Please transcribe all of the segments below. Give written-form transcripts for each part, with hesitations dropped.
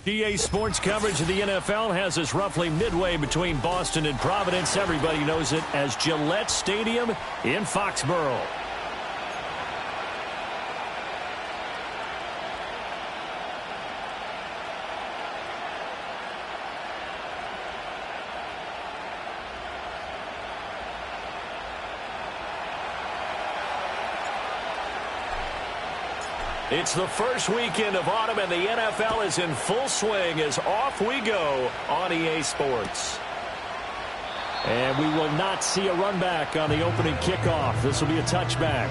EA Sports coverage of the NFL has us roughly midway between Boston and Providence. Everybody knows it as Gillette Stadium in Foxborough. It's the first weekend of autumn, and the NFL is in full swing as off we go on EA Sports. And we will not see a run back on the opening kickoff. This will be a touchback.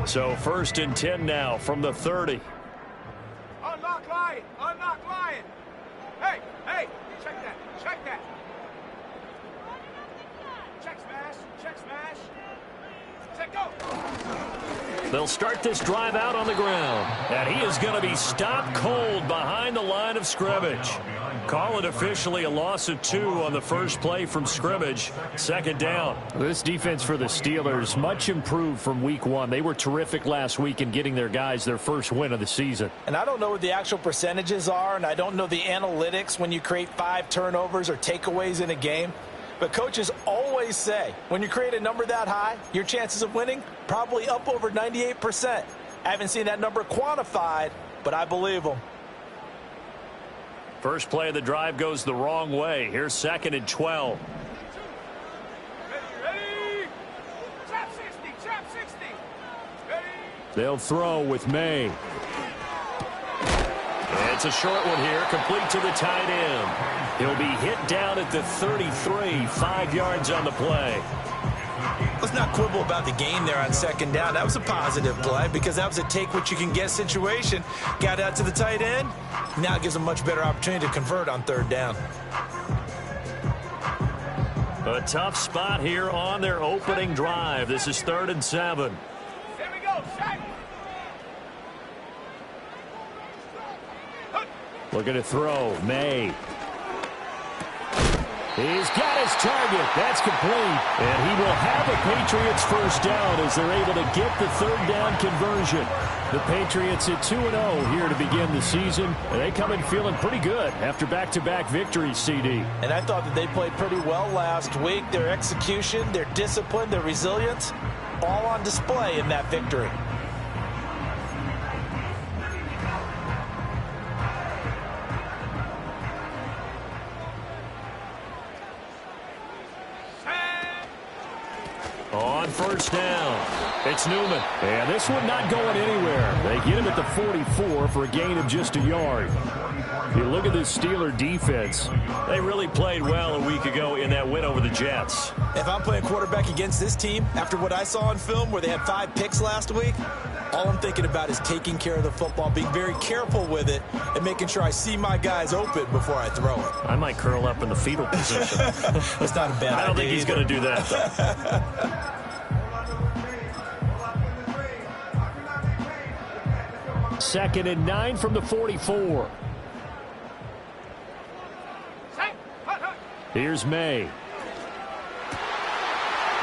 So 1st and 10 now from the 30. Unlock line! Unlock line! Hey! Hey! Check that! Check that! Check smash! Check smash! Check go! They'll start this drive out on the ground. And he is going to be stopped cold behind the line of scrimmage. Call it officially a loss of 2 on the first play from scrimmage. 2nd down. This defense for the Steelers, much improved from week 1. They were terrific last week in getting their guys their first win of the season. And I don't know what the actual percentages are, and I don't know the analytics when you create 5 turnovers or takeaways in a game. But coaches always say, when you create a number that high, your chances of winning probably up over 98%. I haven't seen that number quantified, but I believe them. First play of the drive goes the wrong way. Here's 2nd and 12. Ready? Trap 60, trap 60. Ready? They'll throw with May. It's a short one here, complete to the tight end. He'll be hit down at the 33, 5 yards on the play. Let's not quibble about the game there on 2nd down. That was a positive play because that was a take-what-you-can-get situation. Got out to the tight end. Now it gives a much better opportunity to convert on 3rd down. A tough spot here on their opening drive. This is 3rd and 7. Here we go, Shaq. Looking to throw. May. He's got his target. That's complete. And he will have a Patriots first down as they're able to get the 3rd down conversion. The Patriots at 2-0 here to begin the season. And they come in feeling pretty good after back-to-back victories, CD. And I thought that they played pretty well last week. Their execution, their discipline, their resilience, all on display in that victory. On first down. It's Newman. And this one not going anywhere. They get him at the 44 for a gain of just a yard. You look at this Steeler defense. They really played well a week ago in that win over the Jets. If I'm playing quarterback against this team, after what I saw on film where they had 5 picks last week, all I'm thinking about is taking care of the football, being very careful with it, and making sure I see my guys open before I throw it. I might curl up in the fetal position. That's not a bad idea. I don't think he's going to do that, though. 2nd and 9 from the 44. Here's May.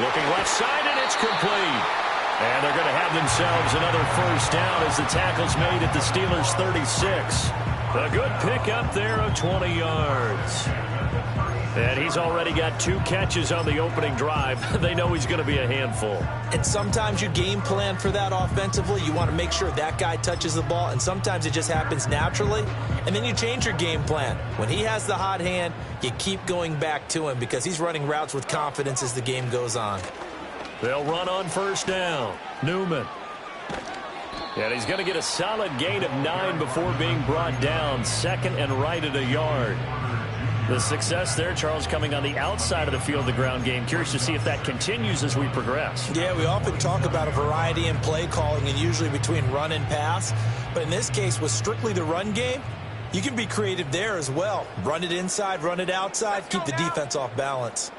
Looking left side, and it's complete. And they're going to have themselves another first down as the tackle's made at the Steelers' 36. A good pickup there of 20 yards. And he's already got 2 catches on the opening drive. They know he's going to be a handful. And sometimes you game plan for that offensively. You want to make sure that guy touches the ball, and sometimes it just happens naturally. And then you change your game plan. When he has the hot hand, you keep going back to him because he's running routes with confidence as the game goes on. They'll run on first down. Newman. And he's going to get a solid gain of 9 before being brought down. 2nd and right at a yard. The success there, Charles, coming on the outside of the field, the ground game. Curious to see if that continues as we progress. Yeah, we often talk about a variety in play calling and usually between run and pass. But in this case, with strictly the run game, you can be creative there as well. Run it inside, run it outside, keep the defense off balance.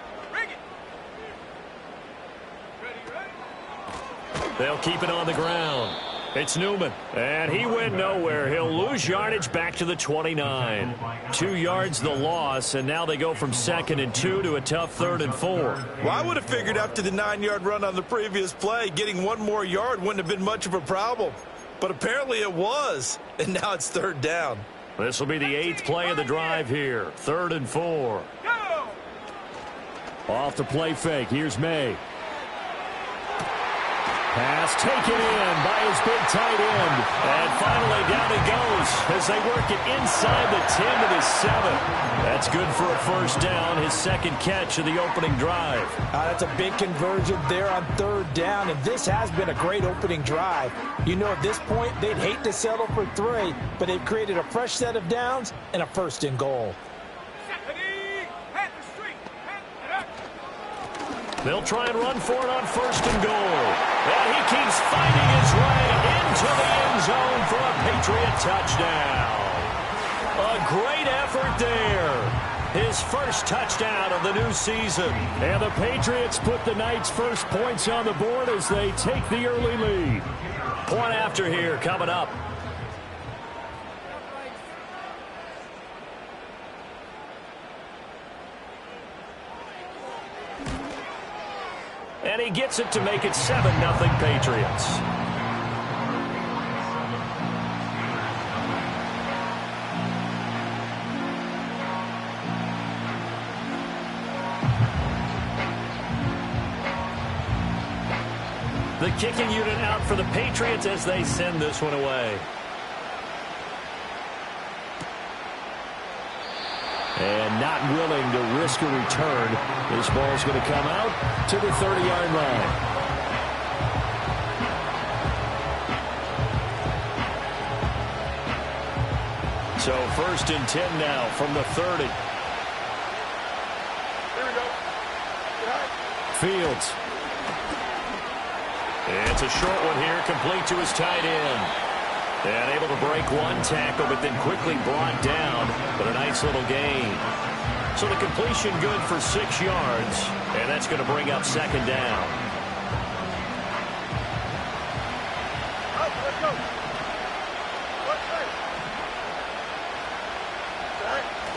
They'll keep it on the ground. It's Newman, and he went nowhere. He'll lose yardage back to the 29. 2 yards the loss, and now they go from 2nd and 2 to a tough 3rd and 4. Well, I would have figured after the 9-yard run on the previous play, getting 1 more yard wouldn't have been much of a problem. But apparently it was, and now it's 3rd down. This will be the 8th play of the drive here. 3rd and 4. Off the play fake. Here's May. Pass taken in by his big tight end. And finally down he goes as they work it inside the 10 to the 7. That's good for a first down, his 2nd catch of the opening drive. That's a big conversion there on 3rd down, and this has been a great opening drive. You know, at this point, they'd hate to settle for 3, but they've created a fresh set of downs and a 1st and goal. They'll try and run for it on 1st and goal. And he keeps finding his way into the end zone for a Patriot touchdown. A great effort there. His first touchdown of the new season. And the Patriots put the Knights' first points on the board as they take the early lead. Point after here coming up. And he gets it to make it 7-0 Patriots. The kicking unit out for the Patriots as they send this one away. And not willing to risk a return. This ball's going to come out to the 30-yard line. So 1st and 10 now from the 30. Here we go. Fields. It's a short one here, complete to his tight end. And able to break 1 tackle, but then quickly brought down. But a nice little gain. So the completion good for 6 yards. And that's going to bring up 2nd down. Let's go.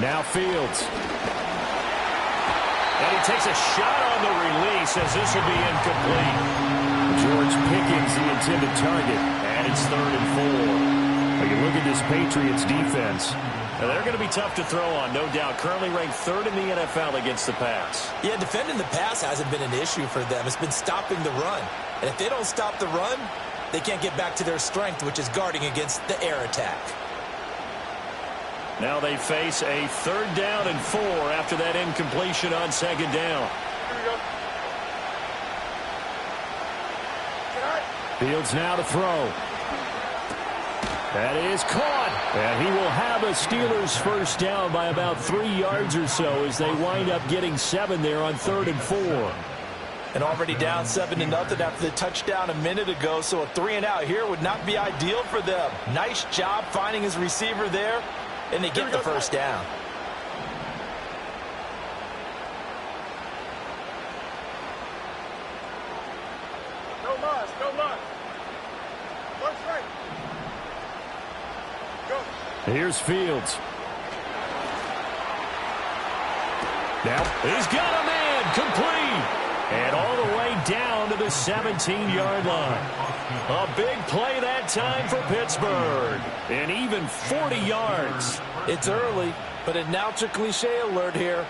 Now Fields. And he takes a shot on the release as this will be incomplete. George Pickens, the intended target. And it's 3rd and 4. When you look at this Patriots defense, they're going to be tough to throw on, no doubt. Currently ranked 3rd in the NFL against the pass. Yeah, defending the pass hasn't been an issue for them. It's been stopping the run. And if they don't stop the run, they can't get back to their strength, which is guarding against the air attack. Now they face a 3rd down and 4 after that incompletion on 2nd down. Here we go. Fields now to throw. That is caught. And he will have a Steelers first down by about 3 yards or so as they wind up getting 7 there on 3rd and 4. And already down 7-0 after the touchdown a minute ago, so a 3-and-out here would not be ideal for them. Nice job finding his receiver there, and they get the first down. No mas, no mas. One straight. Go. Here's Fields. Now he's got a man complete. And all the way down to the 17-yard line. A big play that time for Pittsburgh. And even 40 yards. It's early, but announcer cliche alert here.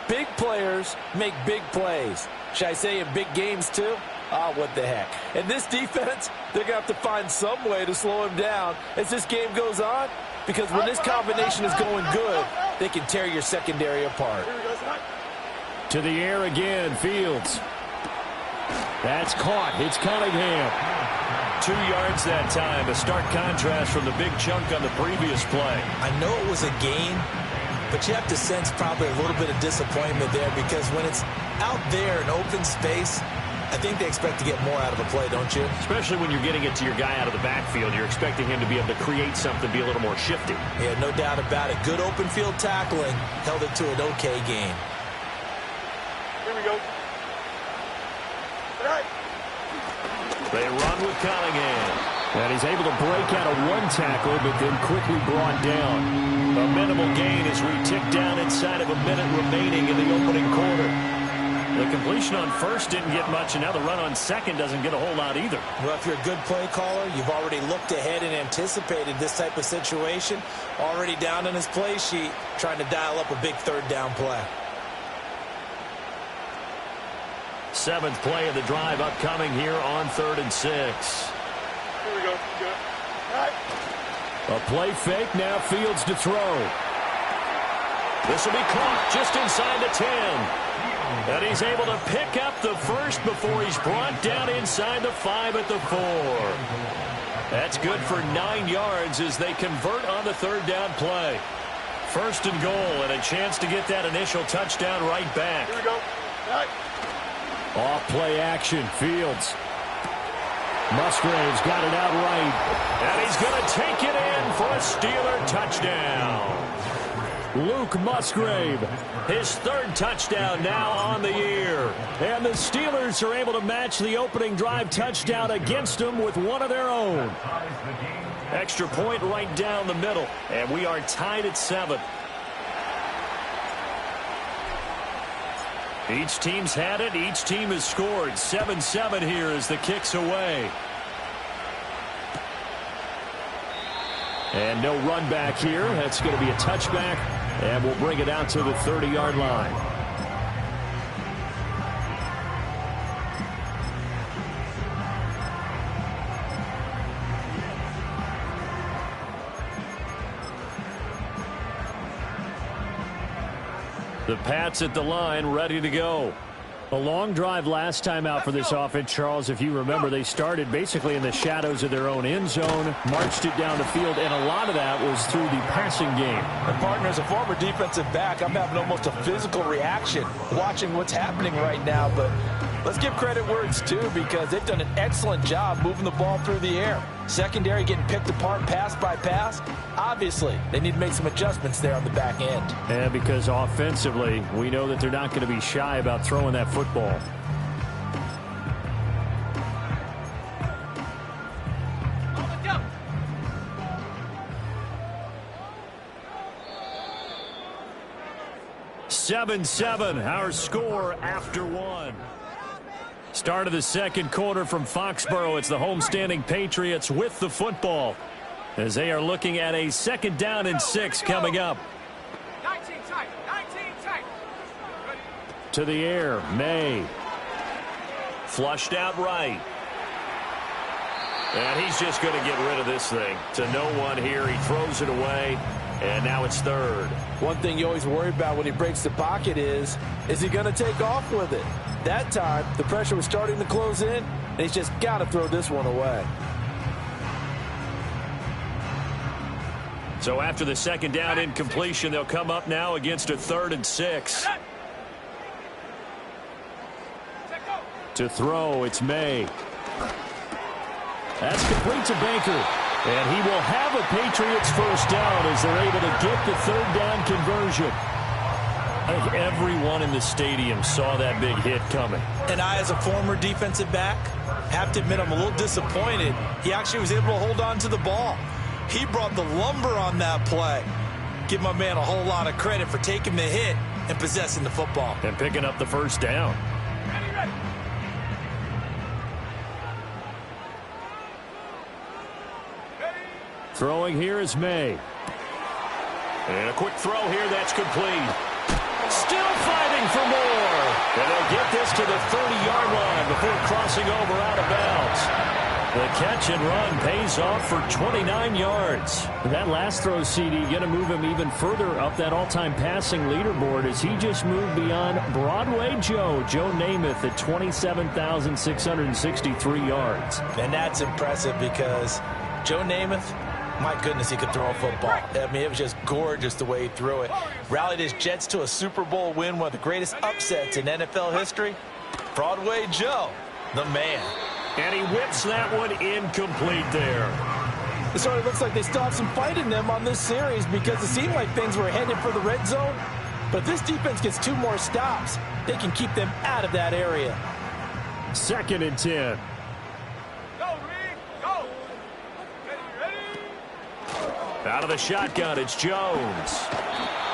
Big players make big plays. Should I say in big games too? Ah, what the heck. And this defense, they're going to have to find some way to slow him down as this game goes on. Because when this combination is going good, they can tear your secondary apart. To the air again, Fields. That's caught. It's Cunningham. 2 yards that time. A stark contrast from the big chunk on the previous play. I know it was a gain, but you have to sense probably a little bit of disappointment there because when it's out there in open space, I think they expect to get more out of a play, don't you? Especially when you're getting it to your guy out of the backfield. You're expecting him to be able to create something, be a little more shifty. Yeah, no doubt about it. Good open field tackling. Held it to an okay gain. Here we go. Right. They run with Cunningham. And he's able to break out of one tackle, but then quickly brought down. A minimal gain as we tick down inside of a minute remaining in the opening quarter. The completion on first didn't get much, and now the run on second doesn't get a whole lot either. Well, if you're a good play caller, you've already looked ahead and anticipated this type of situation. Already down on his play sheet, trying to dial up a big third down play. 7th play of the drive upcoming here on 3rd and 6. Here we go. Good. Right. A play fake, now Fields to throw. This will be caught just inside the 10. And he's able to pick up the first before he's brought down inside the 5 at the 4. That's good for 9 yards as they convert on the 3rd down play. 1st and goal and a chance to get that initial touchdown right back. Here we go. Right. Off play action, Fields. Musgrave's got it out right. And he's going to take it in for a Steeler touchdown. Luke Musgrave, his 3rd touchdown now on the year. And the Steelers are able to match the opening drive touchdown against them with one of their own. Extra point right down the middle. And we are tied at 7. Each team's had it. Each team has scored. 7-7 here as the kick's away. And no run back here. That's going to be a touchback. And we'll bring it out to the 30-yard line. The Pats at the line, ready to go. A long drive last time out for this offense, Charles. If you remember, they started basically in the shadows of their own end zone, marched it down the field, and a lot of that was through the passing game. And partner, as a former defensive back, I'm having almost a physical reaction watching what's happening right now. But let's give credit where it's due because they've done an excellent job moving the ball through the air. Secondary getting picked apart pass by pass. Obviously, they need to make some adjustments there on the back end. And because offensively, we know that they're not going to be shy about throwing that football. Seven, our score after 1. Start of the second quarter from Foxborough. It's the homestanding Patriots with the football as they are looking at a 2nd down and 6 coming up. 19 tight. Ready. To the air, May. Flushed out right. And he's just going to get rid of this thing to no one here. He throws it away, and now it's 3rd. One thing you always worry about when he breaks the pocket is he going to take off with it? That time, the pressure was starting to close in. and he's just got to throw this one away. So after the second down incompletion, they'll come up now against a 3rd and 6. To throw, it's May. That's complete to Baker. And he will have a Patriots first down as they're able to get the 3rd down conversion. I think everyone in the stadium saw that big hit coming. And I, as a former defensive back, have to admit I'm a little disappointed. He actually was able to hold on to the ball. He brought the lumber on that play. Give my man a whole lot of credit for taking the hit and possessing the football. And picking up the first down. Throwing here is May. And a quick throw here, that's complete. Still fighting for more. And they'll get this to the 30-yard line before crossing over out of bounds. The catch and run pays off for 29 yards. That last throw, CD, going to move him even further up that all-time passing leaderboard as he just moved beyond Broadway Joe Namath at 27,663 yards. And that's impressive because Joe Namath, my goodness, he could throw a football. I mean, it was just gorgeous the way he threw it. Rallied his Jets to a Super Bowl win, one of the greatest upsets in NFL history. Broadway Joe, the man. And he whips that one incomplete there. It sort of looks like they still have some fight in them on this series because it seemed like things were headed for the red zone. But if this defense gets 2 more stops, they can keep them out of that area. 2nd and 10. Go, Reed, go. Ready. Out of the shotgun, it's Jones.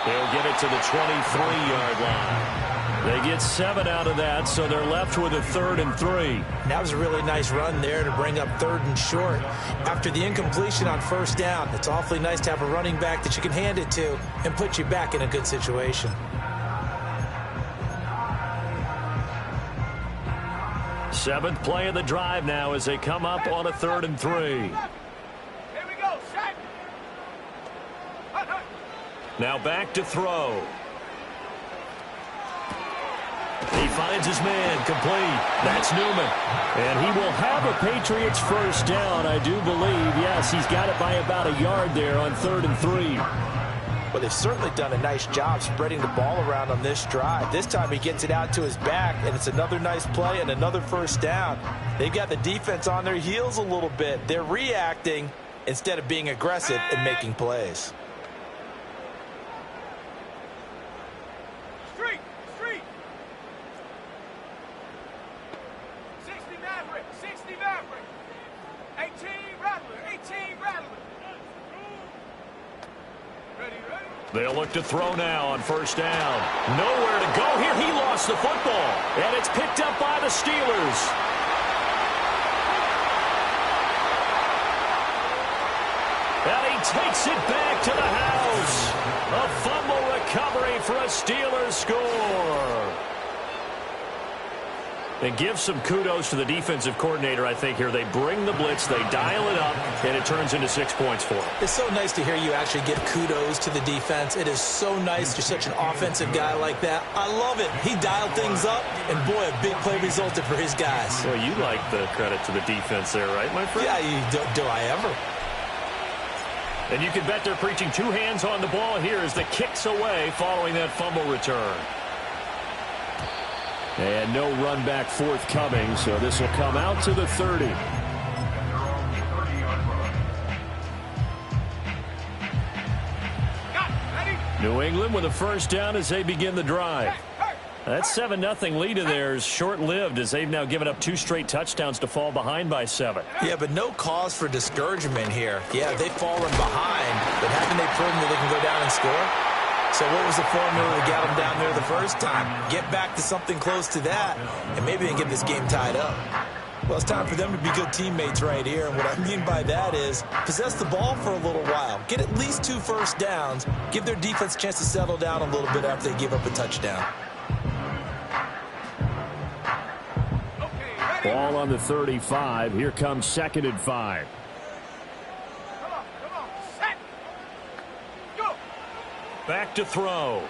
He'll get it to the 23-yard line. They get 7 out of that, so they're left with a 3rd and 3. That was a really nice run there to bring up 3rd and short. After the incompletion on first down, it's awfully nice to have a running back that you can hand it to and put you back in a good situation. Seventh play of the drive now as they come up on a 3rd and 3. Here we go, set. Now back to throw. He finds his man, complete. That's Newman. And he will have a Patriots first down, I do believe. Yes, he's got it by about a yard there on 3rd and 3. Well, they've certainly done a nice job spreading the ball around on this drive. This time he gets it out to his back, and it's another nice play and another first down. They've got the defense on their heels a little bit. They're reacting instead of being aggressive and making plays. Street. 60 Maverick. 18 Rattler. Ready. They'll look to throw now on first down. Nowhere to go here. He lost the football. And it's picked up by the Steelers. And he takes it back to the house. A fumble recovery for a Steelers score. And give some kudos to the defensive coordinator, I think, here. They bring the blitz, they dial it up, and it turns into 6 points for them. It's so nice to hear you actually give kudos to the defense. It is so nice. You're such an offensive guy like that. I love it. He dialed things up, and boy, a big play resulted for his guys. Well, you like the credit to the defense there, right, my friend? Yeah, do I ever? And you can bet they're preaching 2 hands on the ball here as the kick's away following that fumble return. And no run back forthcoming, so this will come out to the 30. New England with a first down as they begin the drive. That 7-0 lead of theirs short-lived as they've now given up 2 straight touchdowns to fall behind by 7. Yeah, but no cause for discouragement here. Yeah, they've fallen behind, but haven't they proven that they can go down and score? So what was the formula that got them down there the first time? Get back to something close to that, and maybe they can get this game tied up. Well, it's time for them to be good teammates right here, and what I mean by that is possess the ball for a little while. Get at least 2 first downs. Give their defense a chance to settle down a little bit after they give up a touchdown. Ball on the 35. Here comes 2nd and 5. Back to throw.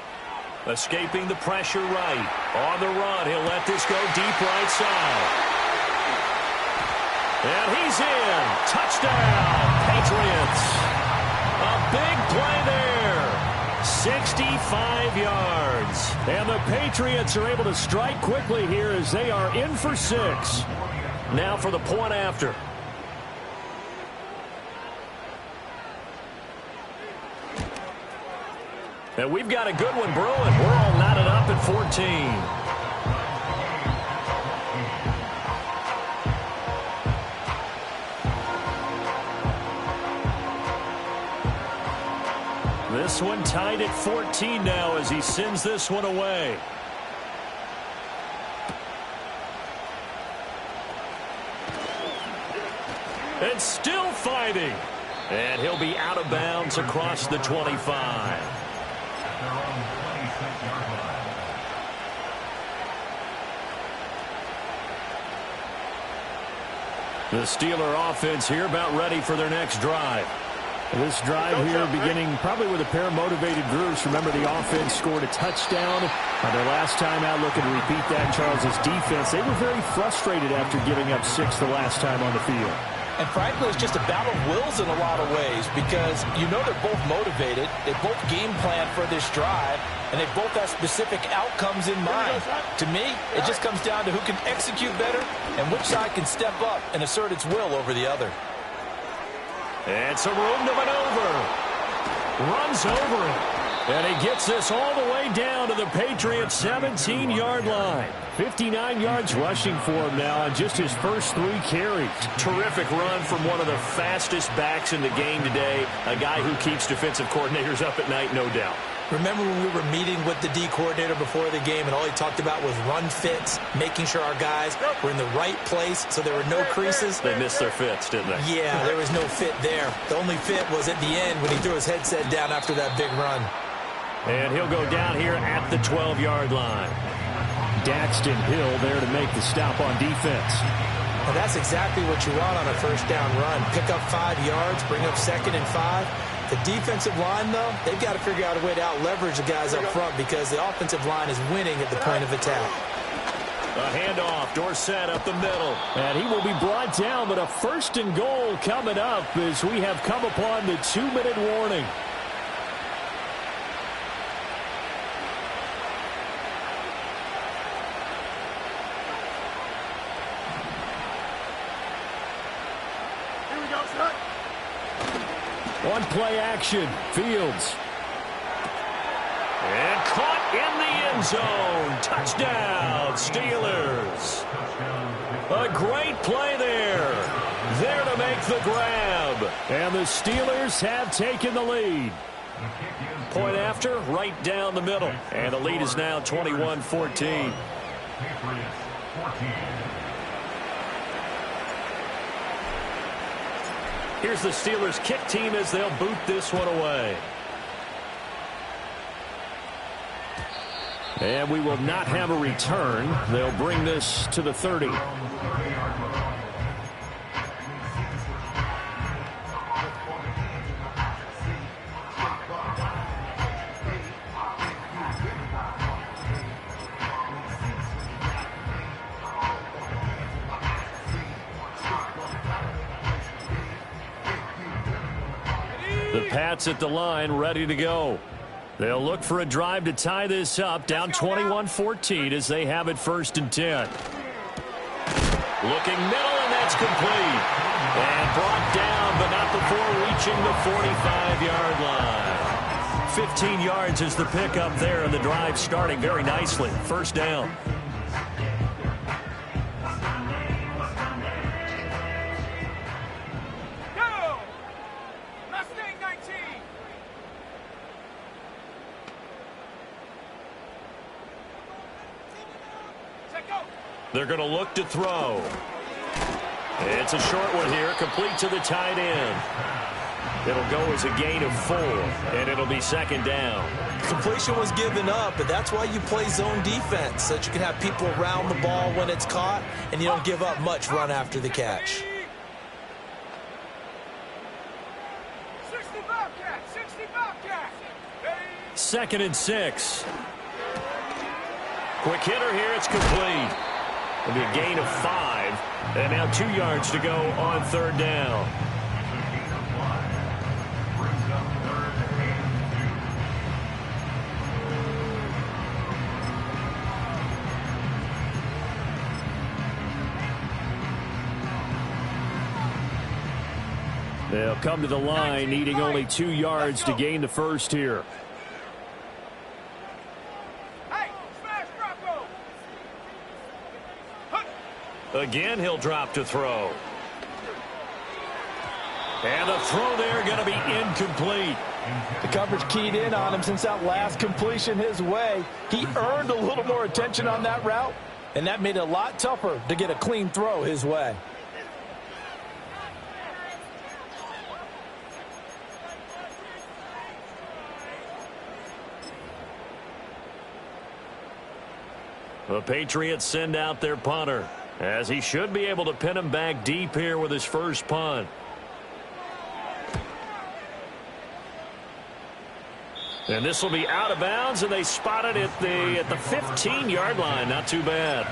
Escaping the pressure right. On the run, he'll let this go deep right side. And he's in. Touchdown, Patriots. A big play there. 65 yards. And the Patriots are able to strike quickly here as they are in for 6. Now for the point after. And we've got a good one brewing. We're all knotted up at 14. This one tied at 14 now as he sends this one away. And still fighting. And he'll be out of bounds across the 25. The Steeler offense here about ready for their next drive. This drive here beginning probably with a pair of motivated groups. Remember, the offense scored a touchdown on their last time out. Looking to repeat that. Charles's defense, they were very frustrated after giving up 6 the last time on the field. And frankly, it's just a battle of wills in a lot of ways because you know they're both motivated. They both game plan for this drive, and they both have specific outcomes in mind. To me, it just comes down to who can execute better and which side can step up and assert its will over the other. And some room to maneuver. Runs over it. And he gets this all the way down to the Patriots' 17-yard line. 59 yards rushing for him now on just his first 3 carries. Terrific run from one of the fastest backs in the game today. A guy who keeps defensive coordinators up at night, no doubt. Remember when we were meeting with the D coordinator before the game and all he talked about was run fits, making sure our guys were in the right place so there were no creases? They missed their fits, didn't they? Yeah, there was no fit there. The only fit was at the end when he threw his headset down after that big run. And he'll go down here at the 12-yard line. Daxton Hill there to make the stop on defense. And that's exactly what you want on a first down run. Pick up 5 yards, bring up 2nd and 5. The defensive line, though, they've got to figure out a way to out-leverage the guys up front because the offensive line is winning at the point of attack. A handoff, Dorsett up the middle. And he will be brought down, but a 1st and goal coming up as we have come upon the 2-minute warning. On play action, Fields. And caught in the end zone. Touchdown, Steelers. A great play there. There to make the grab. And the Steelers have taken the lead. Point after, right down the middle. And the lead is now 21-14. Here's the Steelers kick team as they'll boot this one away. And we will not have a return. They'll bring this to the 30. The Pats at the line, ready to go. They'll look for a drive to tie this up, down 21-14 as they have it 1st and 10. Looking middle, and that's complete. And brought down, but not before reaching the 45-yard line. 15 yards is the pickup there, and the drive starting very nicely. 1st down. They're going to look to throw. It's a short one here, complete to the tight end. It'll go as a gain of 4, and it'll be 2nd down. Completion was given up, but that's why you play zone defense, so that you can have people around the ball when it's caught, and you don't give up much run after the catch. 2nd and 6. Quick hitter here, it's complete. It'll be a gain of 5. And now 2 yards to go on 3rd down. They'll come to the line, needing only 2 yards to gain the first here. Hey, smash Rocco! Again, he'll drop to throw. And the throw there going to be incomplete. The coverage keyed in on him since that last completion his way. He earned a little more attention on that route, and that made it a lot tougher to get a clean throw his way. The Patriots send out their punter, as he should be able to pin him back deep here with his first punt. And this will be out of bounds, and they spot it at the 15-yard line. Not too bad.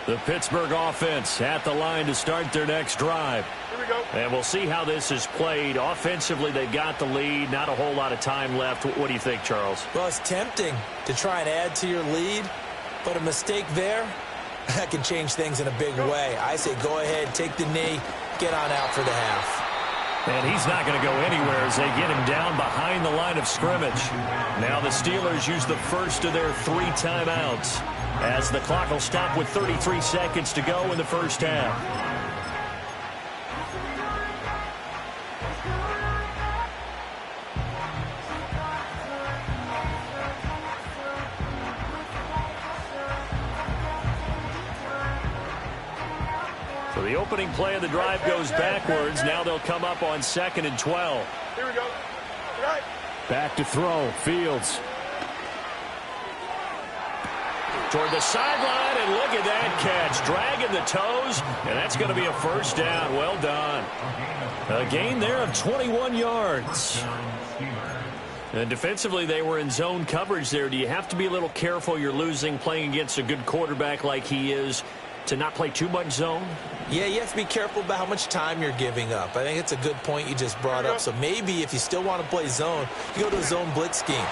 The Pittsburgh offense at the line to start their next drive. Here we go. And we'll see how this is played. Offensively, they've got the lead. Not a whole lot of time left. What do you think, Charles? Well, it's tempting to try and add to your lead, but a mistake there, that can change things in a big way. I say go ahead, take the knee, get on out for the half. And he's not going to go anywhere as they get him down behind the line of scrimmage. Now the Steelers use the first of their 3 timeouts, as the clock will stop with 33 seconds to go in the first half. So the opening play of the drive goes backwards. Now they'll come up on 2nd and 12. Here we go. Right. Back to throw. Fields. Toward the sideline, and look at that catch. Dragging the toes, and that's going to be a first down. Well done. A gain there of 21 yards. And defensively, they were in zone coverage there. Do you have to be a little careful? You're losing, playing against a good quarterback like he is, to not play too much zone? Yeah, you have to be careful about how much time you're giving up. I think it's a good point you just brought up. So maybe if you still want to play zone, you go to a zone blitz scheme.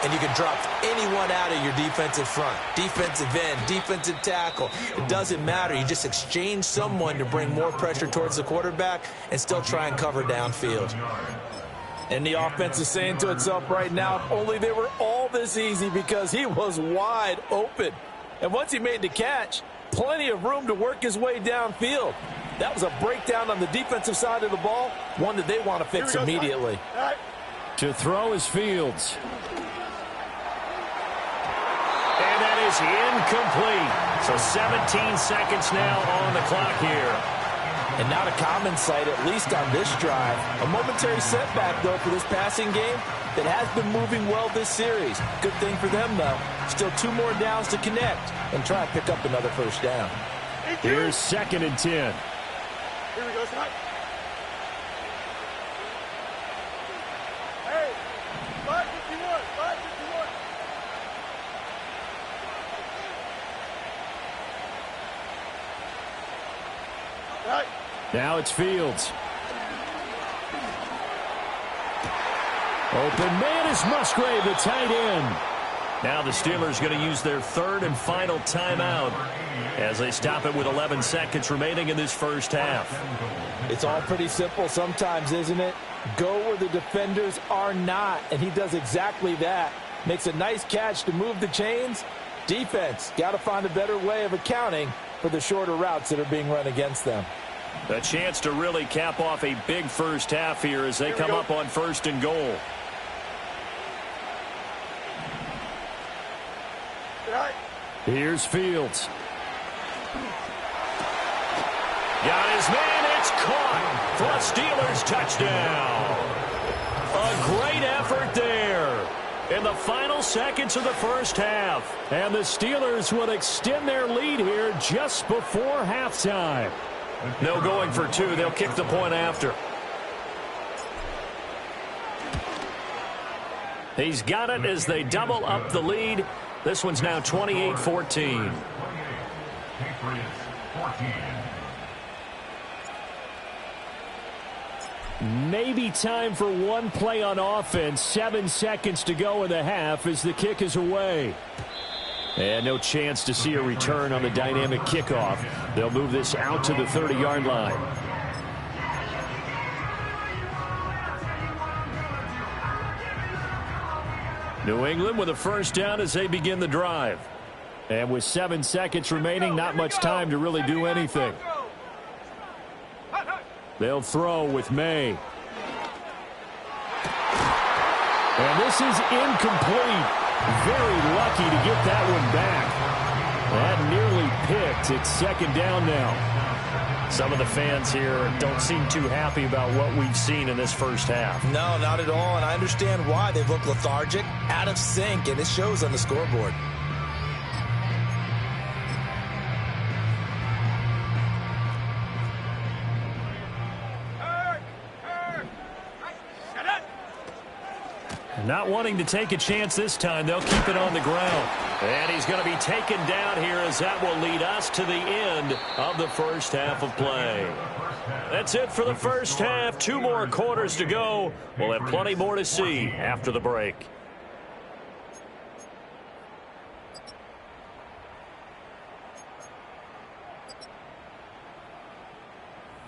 And you can drop anyone out of your defensive front, defensive end, defensive tackle. It doesn't matter. You just exchange someone to bring more pressure towards the quarterback and still try and cover downfield. And the offense is saying to itself right now, if only they were all this easy, because he was wide open. And once he made the catch, plenty of room to work his way downfield. That was a breakdown on the defensive side of the ball, one that they want to fix immediately. To throw is Fields. And that is incomplete. So 17 seconds now on the clock here. And not a common sight, at least on this drive. A momentary setback, though, for this passing game that has been moving well this series. Good thing for them, though. Still 2 more downs to connect and try and pick up another first down. Here's 2nd and 10. Here we go, Scott. Hey, 551, 551. Right. Now it's Fields. Open man is Musgrave, the tight end. Now the Steelers going to use their 3rd and final timeout as they stop it with 11 seconds remaining in this first half. It's all pretty simple sometimes, isn't it? Go where the defenders are not, and he does exactly that. Makes a nice catch to move the chains. Defense got to find a better way of accounting for the shorter routes that are being run against them. A chance to really cap off a big first half here as they come up on 1st and goal. Here's Fields. Got his man. It's caught for a Steelers touchdown. A great effort there. in the final seconds of the first half. And the Steelers will extend their lead here just before halftime. No going for two. They'll kick the point after. He's got it as they double up the lead. This one's now 28-14. Maybe time for one play on offense. 7 seconds to go in the half as the kick is away. And no chance to see a return on the dynamic kickoff. They'll move this out to the 30-yard line. New England with a first down as they begin the drive. And with 7 seconds remaining, not much time to really do anything. They'll throw with May. And this is incomplete. Very lucky to get that one back. That nearly picked. It's second down now. Some of the fans here don't seem too happy about what we've seen in this first half. No, not at all, and I understand why. They've looked lethargic, out of sync, and it shows on the scoreboard. Not wanting to take a chance this time, they'll keep it on the ground. And he's going to be taken down here as that will lead us to the end of the first half of play. That's it for the first half. 2 more quarters to go. We'll have plenty more to see after the break.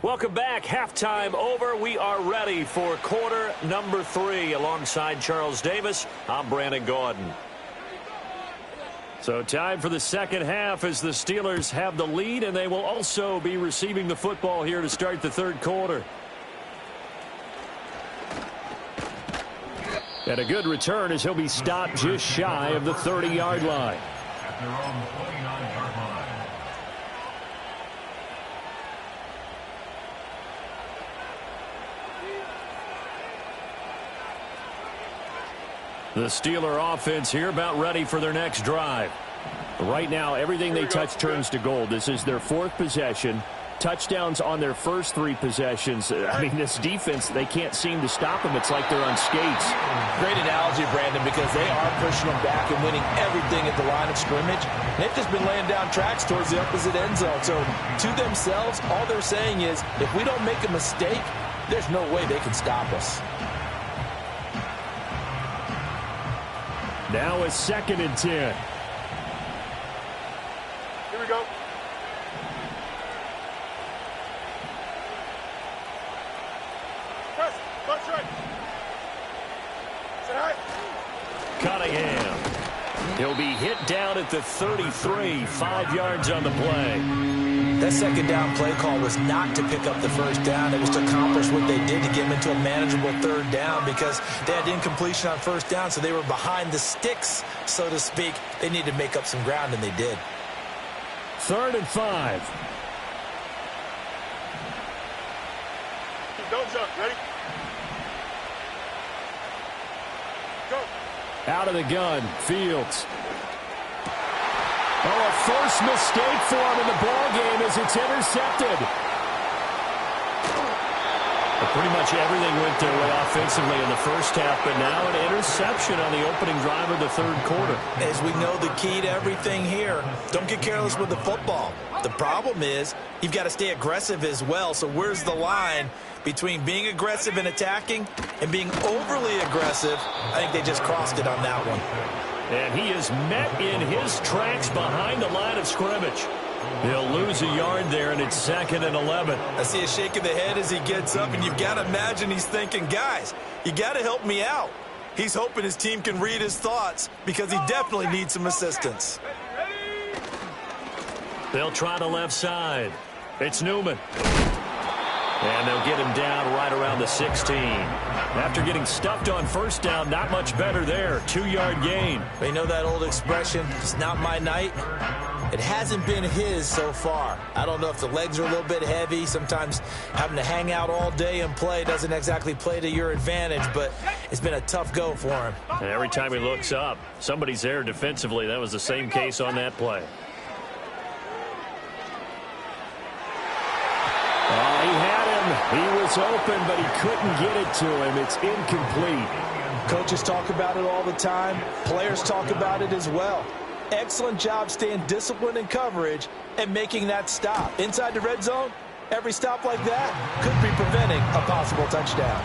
Welcome back. Halftime over. We are ready for quarter number 3. Alongside Charles Davis, I'm Brandon Gaudin. So time for the second half as the Steelers have the lead, and they will also be receiving the football here to start the third quarter. And a good return as he'll be stopped just shy of the 30-yard line. At their own 29-yard line. The Steeler offense here about ready for their next drive. Right now, everything they touch turns to gold. This is their 4th possession. Touchdowns on their first 3 possessions. I mean, this defense, they can't seem to stop them. It's like they're on skates. Great analogy, Brandon, because they are pushing them back and winning everything at the line of scrimmage. They've just been laying down tracks towards the opposite end zone. So to themselves, all they're saying is, if we don't make a mistake, there's no way they can stop us. Now a 2nd and 10. Here we go. Press. Touch right. Say hi. Cunningham. He'll be hit down at the 33, 5 yards on the play. That second down play call was not to pick up the first down. It was to accomplish what they did to get them into a manageable third down because they had incompletion on first down, so they were behind the sticks, so to speak. They needed to make up some ground, and they did. 3rd and 5. Don't jump. Ready? Go. Out of the gun, Fields. Oh, a forced mistake for him in the ball game as it's intercepted. Well, pretty much everything went their way offensively in the first half, but now an interception on the opening drive of the third quarter. As we know, the key to everything here, don't get careless with the football. The problem is you've got to stay aggressive as well. So where's the line between being aggressive and attacking and being overly aggressive? I think they just crossed it on that one. And he is met in his tracks behind the line of scrimmage. He'll lose a yard there, and it's 2nd and 11. I see a shake of the head as he gets up, and you've got to imagine he's thinking, guys, you got to help me out. He's hoping his team can read his thoughts because he definitely needs some assistance. They'll try the left side. It's Newman. And they'll get him down right around the 16. After getting stuffed on first down, not much better there. 2-yard gain. They know that old expression, it's not my night. It hasn't been his so far. I don't know if the legs are a little bit heavy. Sometimes having to hang out all day and play doesn't exactly play to your advantage, but it's been a tough go for him. And every time he looks up, somebody's there defensively. That was the same case on that play. Oh, he had him. He was open, but he couldn't get it to him. It's incomplete. Coaches talk about it all the time. Players talk about it as well. Excellent job staying disciplined in coverage and making that stop. Inside the red zone, every stop like that could be preventing a possible touchdown.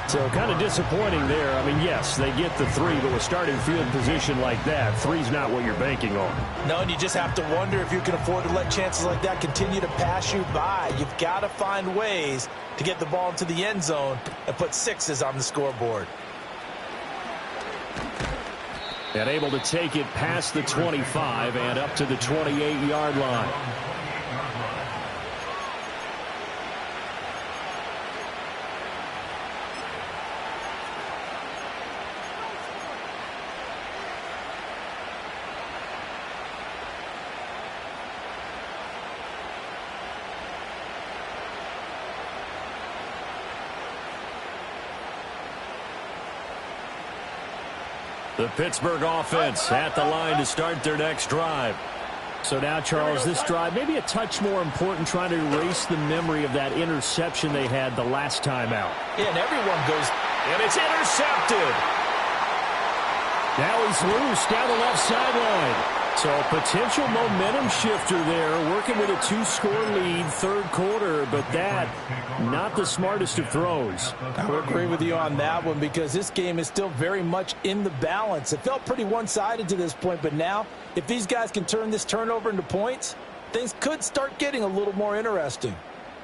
So kind of disappointing there. I mean, yes, they get the 3, but with starting field position like that, 3's not what you're banking on. No, and you just have to wonder if you can afford to let chances like that continue to pass you by. You've got to find ways to get the ball into the end zone and put 6s on the scoreboard. And able to take it past the 25 and up to the 28-yard line. The Pittsburgh offense at the line to start their next drive. So now, Charles, this drive maybe a touch more important, trying to erase the memory of that interception they had the last time out. Yeah, and everyone goes. And it's intercepted. Now he's loose down the left sideline. So a potential momentum shifter there, working with a 2-score lead, third quarter, but that, not the smartest of throws. I would agree with you on that one because this game is still very much in the balance. It felt pretty one-sided to this point, but now if these guys can turn this turnover into points, things could start getting a little more interesting.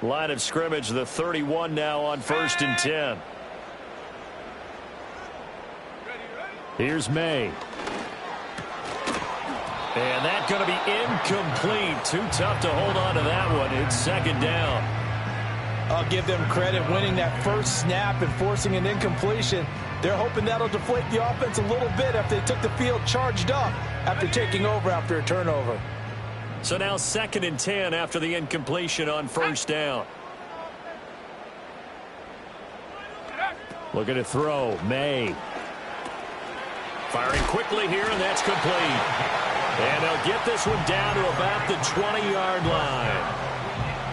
Line of scrimmage, the 31 now on 1st and 10. Here's May. And that's going to be incomplete. Too tough to hold on to that one. It's 2nd down. I'll give them credit winning that first snap and forcing an incompletion. They're hoping that'll deflate the offense a little bit after they took the field charged up after taking over after a turnover. So now 2nd and 10 after the incompletion on 1st down. Looking to throw. May. Firing quickly here, and that's complete. And they'll get this one down to about the 20-yard line.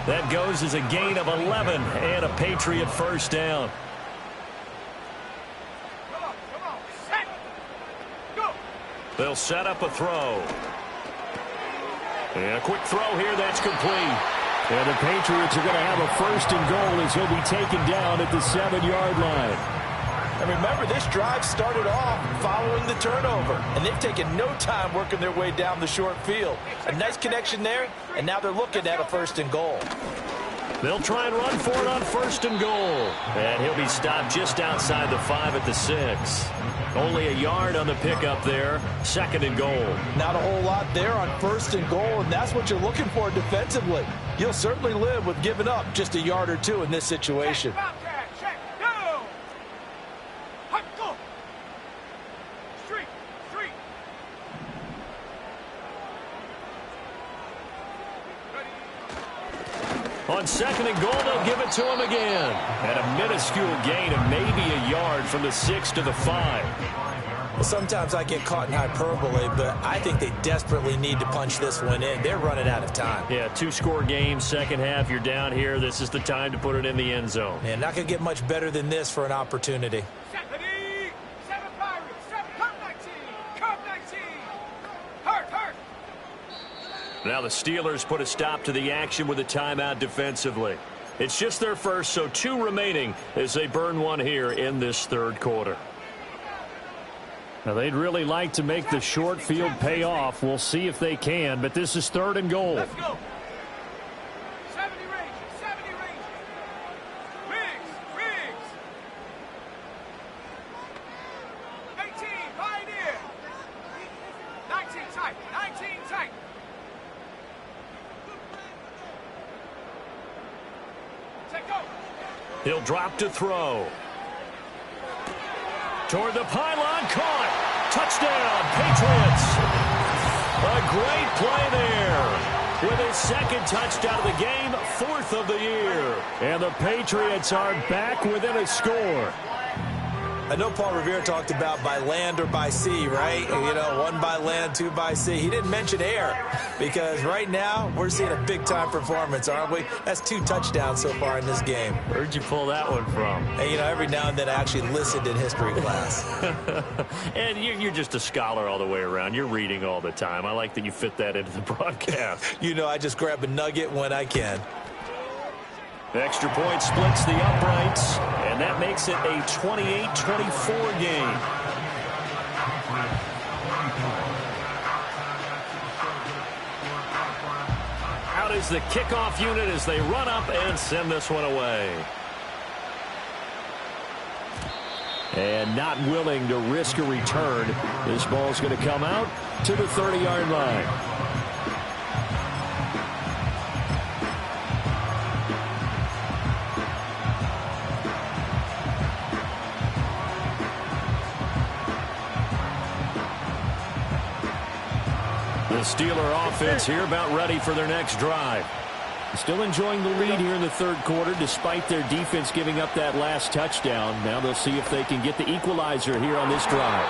That goes as a gain of 11 and a Patriot 1st down. They'll set up a throw. And a quick throw here, that's complete. And the Patriots are going to have a 1st and goal as he'll be taken down at the 7-yard line. And remember, this drive started off following the turnover, and they've taken no time working their way down the short field. A nice connection there, and now they're looking at a 1st and goal. They'll try and run for it on 1st and goal. And he'll be stopped just outside the 5 at the 6. Only a yard on the pickup there. 2nd and goal. Not a whole lot there on 1st and goal, and that's what you're looking for defensively. You'll certainly live with giving up just a yard or 2 in this situation. On 2nd and goal, they'll give it to him again. And a minuscule gain of maybe a yard from the 6 to the 5. Well, sometimes I get caught in hyperbole, but I think they desperately need to punch this one in. They're running out of time. Yeah, 2-score game, second half, you're down here. This is the time to put it in the end zone. And not going to get much better than this for an opportunity. Now the Steelers put a stop to the action with a timeout defensively. It's just their first, so 2 remaining as they burn one here in this 3rd quarter. Now they'd really like to make the short field pay off. We'll see if they can, but this is 3rd and goal. Let's go. 70 ranges, 70 ranges. Riggs. 18, Pioneer. 19 tight, 19 tight. He'll drop to throw. Toward the pylon, caught. Touchdown, Patriots. A great play there. With his second touchdown of the game, 4th of the year. And the Patriots are back within a score. I know Paul Revere talked about by land or by sea, right? You know, 1 by land, 2 by sea. He didn't mention air because right now we're seeing a big-time performance, aren't we? That's 2 touchdowns so far in this game. Where'd you pull that one from? And, you know, every now and then I actually listened in history class. And you're just a scholar all the way around. You're reading all the time. I like that you fit that into the broadcast. You know, I just grab a nugget when I can. The extra point splits the uprights, and that makes it a 28-24 game. Out is the kickoff unit as they run up and send this one away. And not willing to risk a return. This ball's going to come out to the 30-yard line. The Steeler offense here about ready for their next drive. Still enjoying the lead here in the 3rd quarter despite their defense giving up that last touchdown. Now they'll see if they can get the equalizer here on this drive.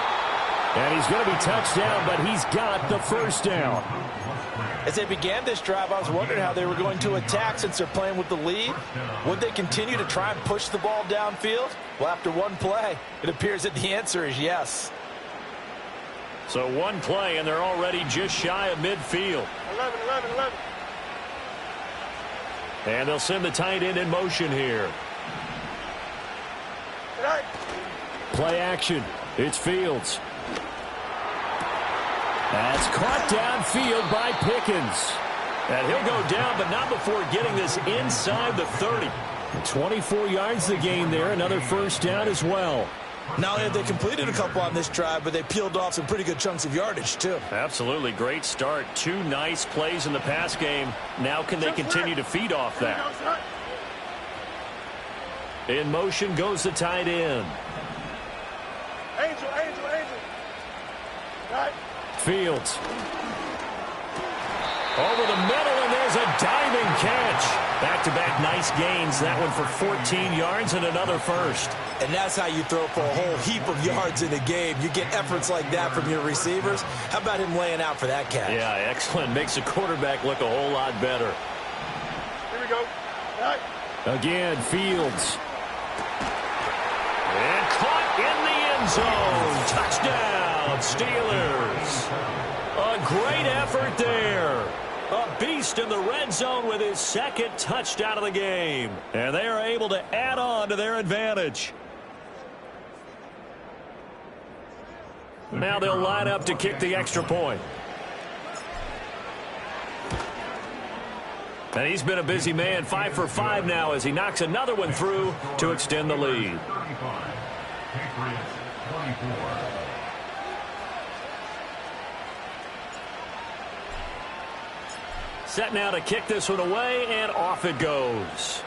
And he's going to be touched down, but he's got the first down. As they began this drive, I was wondering how they were going to attack since they're playing with the lead. Would they continue to try and push the ball downfield? Well, after one play, it appears that the answer is yes. So one play, and they're already just shy of midfield. 11. And they'll send the tight end in motion here. Play action. It's Fields. That's caught downfield by Pickens. And he'll go down, but not before getting this inside the 30. 24 yards the gain there. Another first down as well. Not only have they completed a couple on this drive, but they peeled off some pretty good chunks of yardage, too. Absolutely great start. 2 nice plays in the pass game. Now can they continue to feed off that? In motion goes the tight end. Angel. Right. Fields. Over the middle, and there's a diving catch. Back-to-back nice gains. That one for 14 yards and another first. And that's how you throw for a whole heap of yards in a game. You get efforts like that from your receivers. How about him laying out for that catch? Yeah, excellent. Makes the quarterback look a whole lot better. Here we go. Right. Again, Fields. And caught in the end zone. Touchdown, Steelers. A great effort there. A beast in the red zone with his 2nd touchdown of the game. And they are able to add on to their advantage. Now they'll line up to kick the extra point. And he's been a busy man, 5 for 5 now as he knocks another one through to extend the lead. Set now to kick this one away, and off it goes.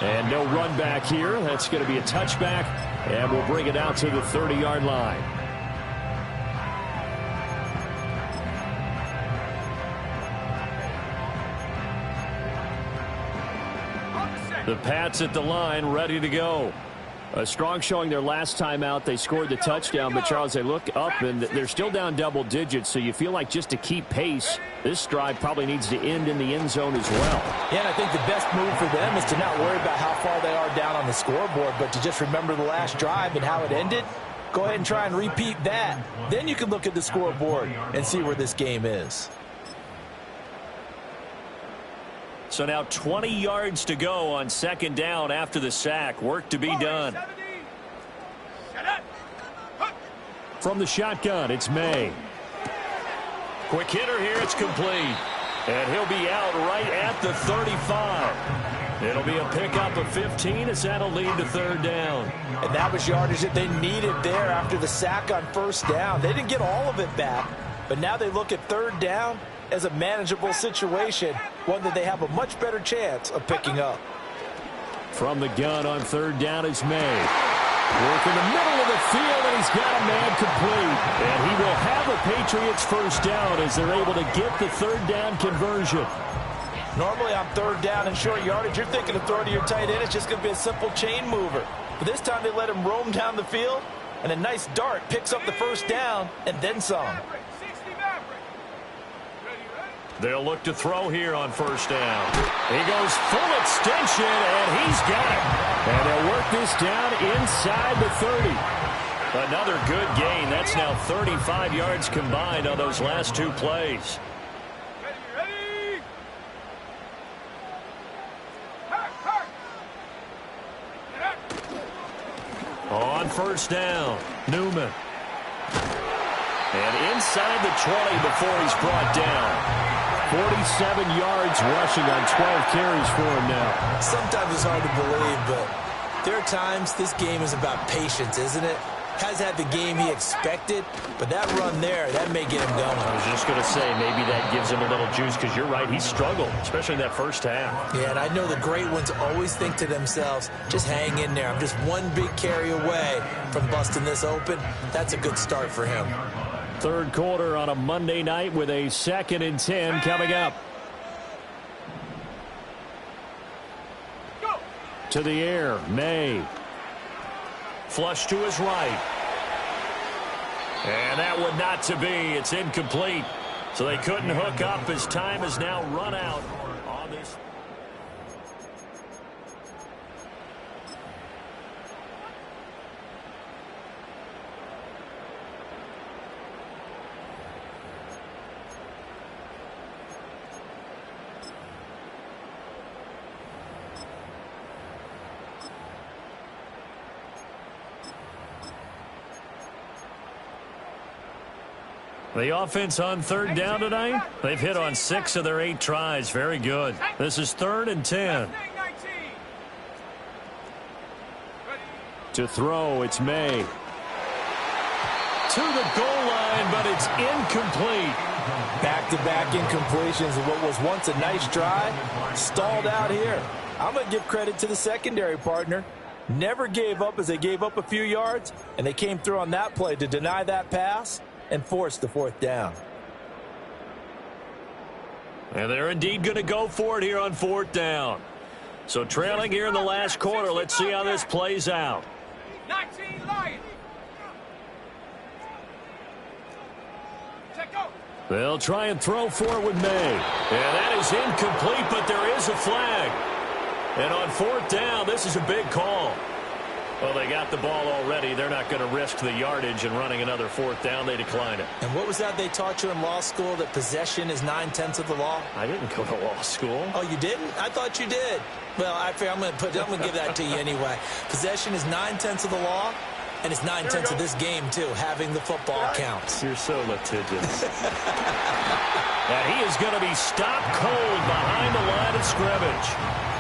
And no run back here. That's going to be a touchback, and we'll bring it out to the 30-yard line. The Pats at the line, ready to go. A strong showing their last time out. They scored the touchdown, but, Charles, they look up, and they're still down double digits, so you feel like just to keep pace, this drive probably needs to end in the end zone as well. Yeah, and I think the best move for them is to not worry about how far they are down on the scoreboard, but to just remember the last drive and how it ended. Go ahead and try and repeat that. Then you can look at the scoreboard and see where this game is. So now 20 yards to go on 2nd down after the sack. Work to be done. From the shotgun, it's May. Quick hitter here. It's complete. And he'll be out right at the 35. It'll be a pickup of 15 as that'll lead to 3rd down. And that was yardage that they needed there after the sack on 1st down. They didn't get all of it back, but now they look at 3rd down as a manageable situation, one that they have a much better chance of picking up. From the gun on 3rd down is May. Work in the middle of the field, and he's got a man complete. And he will have a Patriots first down as they're able to get the third down conversion. Normally on third down and short yardage, you're thinking of throwing to your tight end. It's just going to be a simple chain mover. But this time they let him roam down the field, and a nice dart picks up the first down and then some. They'll look to throw here on first down. He goes full extension, and he's got it. And they'll work this down inside the 30. Another good gain. That's now 35 yards combined on those last two plays. Ready? On first down, Newman. And inside the 20 before he's brought down. 47 yards rushing on 12 carries for him now. Sometimes it's hard to believe, but there are times this game is about patience, isn't it? Has had the game he expected, but that run there, that may get him going. I was just going to say, maybe that gives him a little juice, because you're right, he struggled, especially in that first half. Yeah, and I know the great ones always think to themselves, just hang in there. I'm just one big carry away from busting this open. That's a good start for him. Third quarter on a Monday night with a 2nd and 10 coming up. Go. To the air, May. Flush to his right. And that one not to be. It's incomplete. So they couldn't hook up as time has now run out on this. The offense on third down tonight, they've hit on 6 of their 8 tries. Very good. This is 3rd and 10. To throw, it's May. To the goal line, but it's incomplete. Back-to-back incompletions of what was once a nice drive, stalled out here. I'm going to give credit to the secondary partner. Never gave up as they gave up a few yards, and they came through on that play to deny that pass and force the 4th down. And they're indeed going to go for it here on 4th down. So trailing here in the last quarter, let's see how this plays out. 19 Lions. Check out. They'll try and throw for it with May. And that is incomplete, but there is a flag. And on 4th down, this is a big call. Well, they got the ball already. They're not going to risk the yardage and running another 4th down. They decline it. And what was that they taught you in law school, that possession is 9/10 of the law? I didn't go to law school. Oh, you didn't? I thought you did. Well, I'm going to give that to you anyway. Possession is 9/10 of the law, and it's 9/10 of this game, too. Having the football counts. You're so litigious. And he is going to be stopped cold behind the line of scrimmage.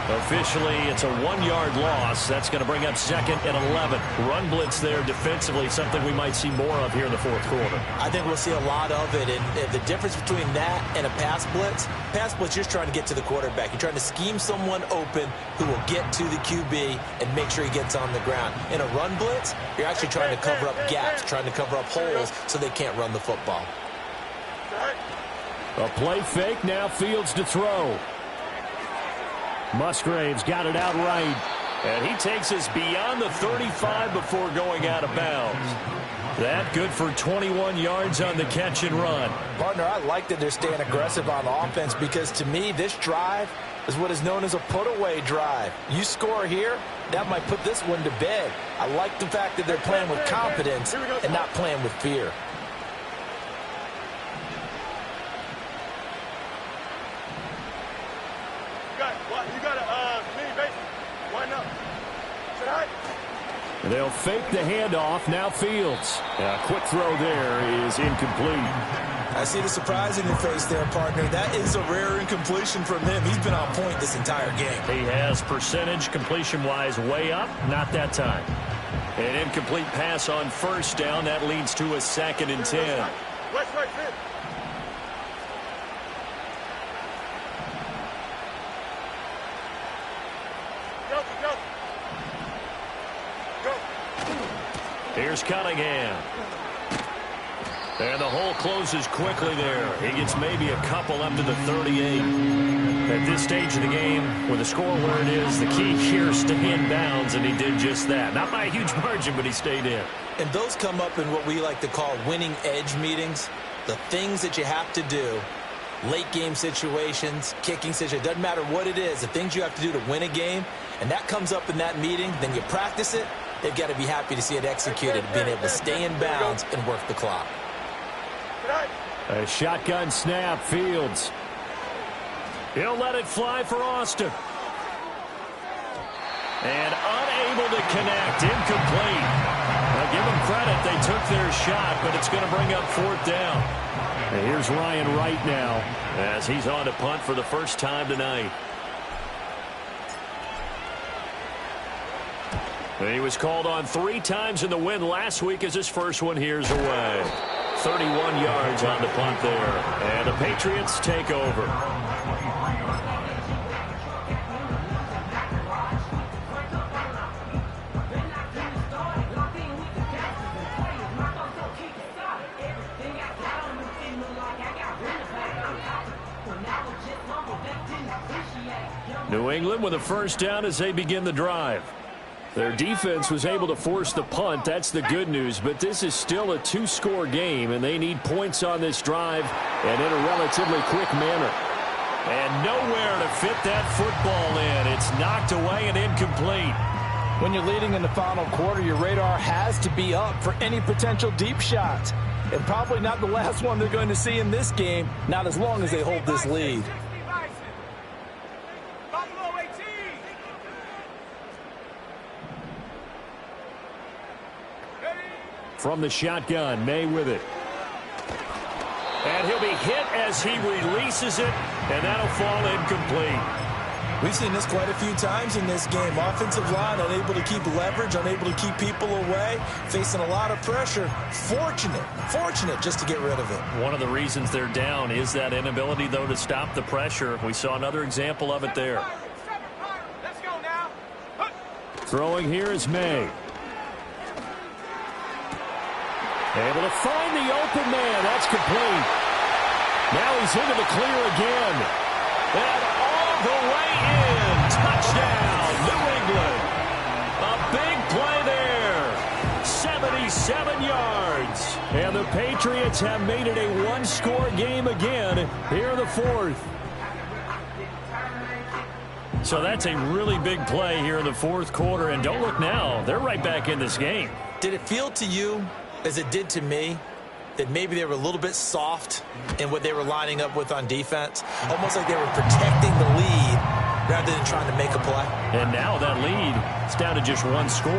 Officially, it's a 1-yard loss. That's going to bring up 2nd and 11. Run blitz there defensively, something we might see more of here in the 4th quarter. I think we'll see a lot of it. And the difference between that and a pass blitz, you're just trying to get to the quarterback. You're trying to scheme someone open who will get to the QB and make sure he gets on the ground. In a run blitz, you're actually trying to cover up gaps, trying to cover up holes so they can't run the football. A play fake, now Fields to throw. Musgrave's got it out right. And he takes us beyond the 35 before going out of bounds. That good for 21 yards on the catch and run. Partner, I like that they're staying aggressive on offense, because to me, this drive is what is known as a put-away drive. You score here, that might put this one to bed. I like the fact that they're playing with confidence and not playing with fear. They'll fake the handoff. Now Fields. A quick throw there is incomplete. I see the surprise in your face there, partner. That is a rare incompletion from him. He's been on point this entire game. He has percentage completion-wise way up. Not that time. An incomplete pass on first down. That leads to a 2nd and 10. Here's Cunningham. And the hole closes quickly there. He gets maybe a couple up to the 38. At this stage of the game, with the score where it is, the key here is stay in bounds, and he did just that. Not by a huge margin, but he stayed in. And those come up in what we like to call winning edge meetings. The things that you have to do, late game situations, kicking situations, doesn't matter what it is, the things you have to do to win a game, and that comes up in that meeting, then you practice it, they've got to be happy to see it executed, being able to stay in bounds and work the clock. A shotgun snap, Fields. He'll let it fly for Austin. And unable to connect, incomplete. Now give them credit, they took their shot, but it's going to bring up 4th down. And here's Ryan Wright now, as he's on to punt for the first time tonight. He was called on 3 times in the win last week as his first one here's away. 31 yards on the punt there. And the Patriots take over. New England with a first down as they begin the drive. Their defense was able to force the punt. That's the good news. But this is still a 2-score game, and they need points on this drive and in a relatively quick manner. And nowhere to fit that football in. It's knocked away and incomplete. When you're leading in the final quarter, your radar has to be up for any potential deep shots. And probably not the last one they're going to see in this game, not as long as they hold this lead. From the shotgun, May with it. And he'll be hit as he releases it, and that'll fall incomplete. We've seen this quite a few times in this game. Offensive line unable to keep leverage, unable to keep people away, facing a lot of pressure. Fortunate just to get rid of it. One of the reasons they're down is that inability, though, to stop the pressure. We saw another example of it there. Let's go now. Throwing here is May. Able to find the open man. That's complete. Now he's into the clear again. And all the way in. Touchdown, New England. A big play there. 77 yards. And the Patriots have made it a 1-score game again here in the 4th. So that's a really big play here in the 4th quarter. And don't look now. They're right back in this game. Did it feel to you, as it did to me, that maybe they were a little bit soft in what they were lining up with on defense? Almost like they were protecting the lead rather than trying to make a play. And now that lead is down to just 1 score.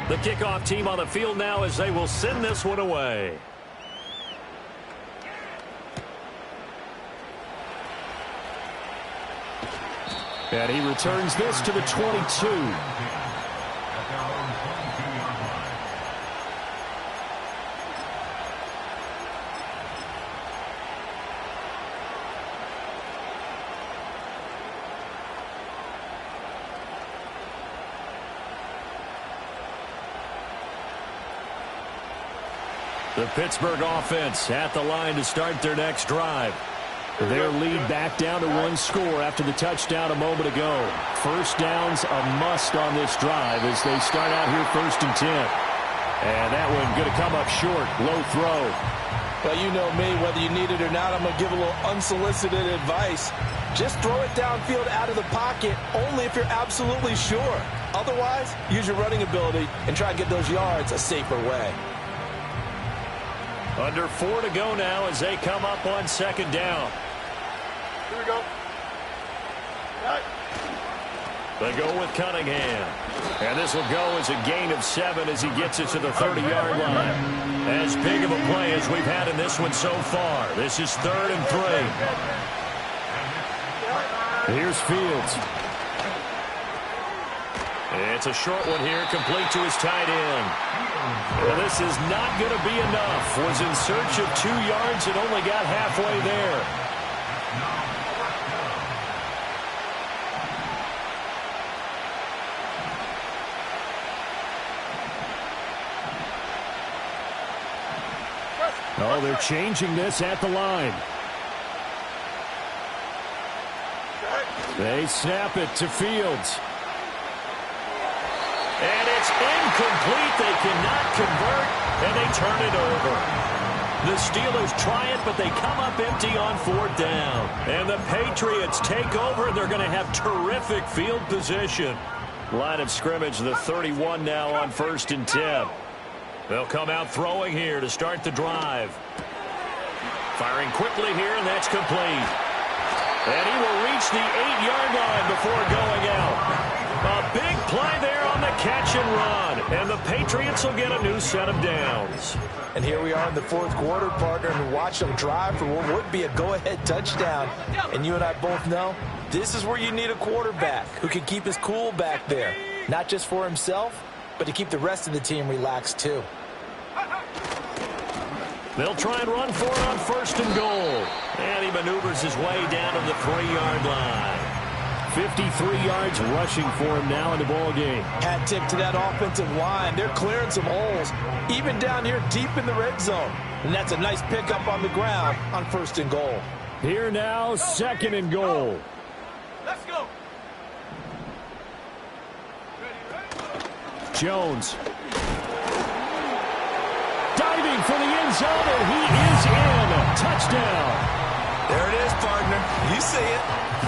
The kickoff team on the field now as they will send this one away. And he returns this to the 22. The Pittsburgh offense at the line to start their next drive. Their lead back down to 1 score after the touchdown a moment ago. First down's a must on this drive as they start out here 1st and 10. And that one going to come up short. Low throw. Well, you know me, whether you need it or not, I'm going to give a little unsolicited advice. Just throw it downfield out of the pocket only if you're absolutely sure. Otherwise, use your running ability and try to get those yards a safer way. Under 4 to go now as they come up on 2nd down. Here we go. Right. They go with Cunningham. And this will go as a gain of 7 as he gets it to the 30-yard line. As big of a play as we've had in this one so far. This is 3rd and 3. Here's Fields. It's a short one here, complete to his tight end. And this is not going to be enough. Was in search of 2 yards and only got halfway there. Oh, they're changing this at the line. They snap it to Fields. And it's incomplete. They cannot convert, and they turn it over. The Steelers try it, but they come up empty on 4th down. And the Patriots take over, and they're going to have terrific field position. Line of scrimmage, the 31 now on 1st and 10. They'll come out throwing here to start the drive. Firing quickly here, and that's complete. And he will reach the 8-yard line before going out. A big play there on the catch and run. And the Patriots will get a new set of downs. And here we are in the 4th quarter, partner, and watch them drive for what would be a go-ahead touchdown. And you and I both know this is where you need a quarterback who can keep his cool back there. Not just for himself, but to keep the rest of the team relaxed too. They'll try and run for it on 1st and goal. And he maneuvers his way down to the 3-yard line. 53 yards rushing for him now in the ball game. Hat tip to that offensive line. They're clearing some holes, even down here deep in the red zone. And that's a nice pickup on the ground on 1st and goal. Here now, 2nd and goal. Let's go. Jones. Diving for the end zone, and he is in. Touchdown. There it is, partner. You see it.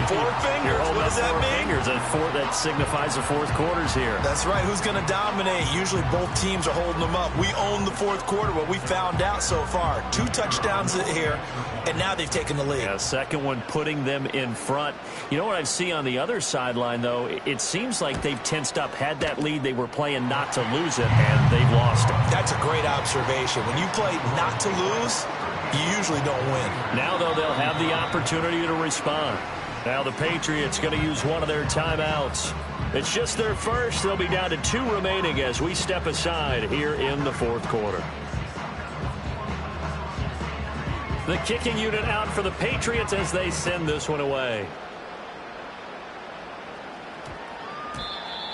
4 fingers. What does that mean? Fingers. That signifies the 4th quarter's here. That's right. Who's going to dominate? Usually both teams are holding them up. We own the 4th quarter, what we found out so far. 2 touchdowns here, and now they've taken the lead. Yeah, second one putting them in front. You know what I see on the other sideline, though? It seems like they've tensed up. Had that lead, they were playing not to lose it, and they've lost it. That's a great observation. When you play not to lose, you usually don't win. Now, though, they'll have the opportunity to respond. Now the Patriots going to use one of their timeouts. It's just their first. They'll be down to 2 remaining as we step aside here in the 4th quarter. The kicking unit out for the Patriots as they send this one away.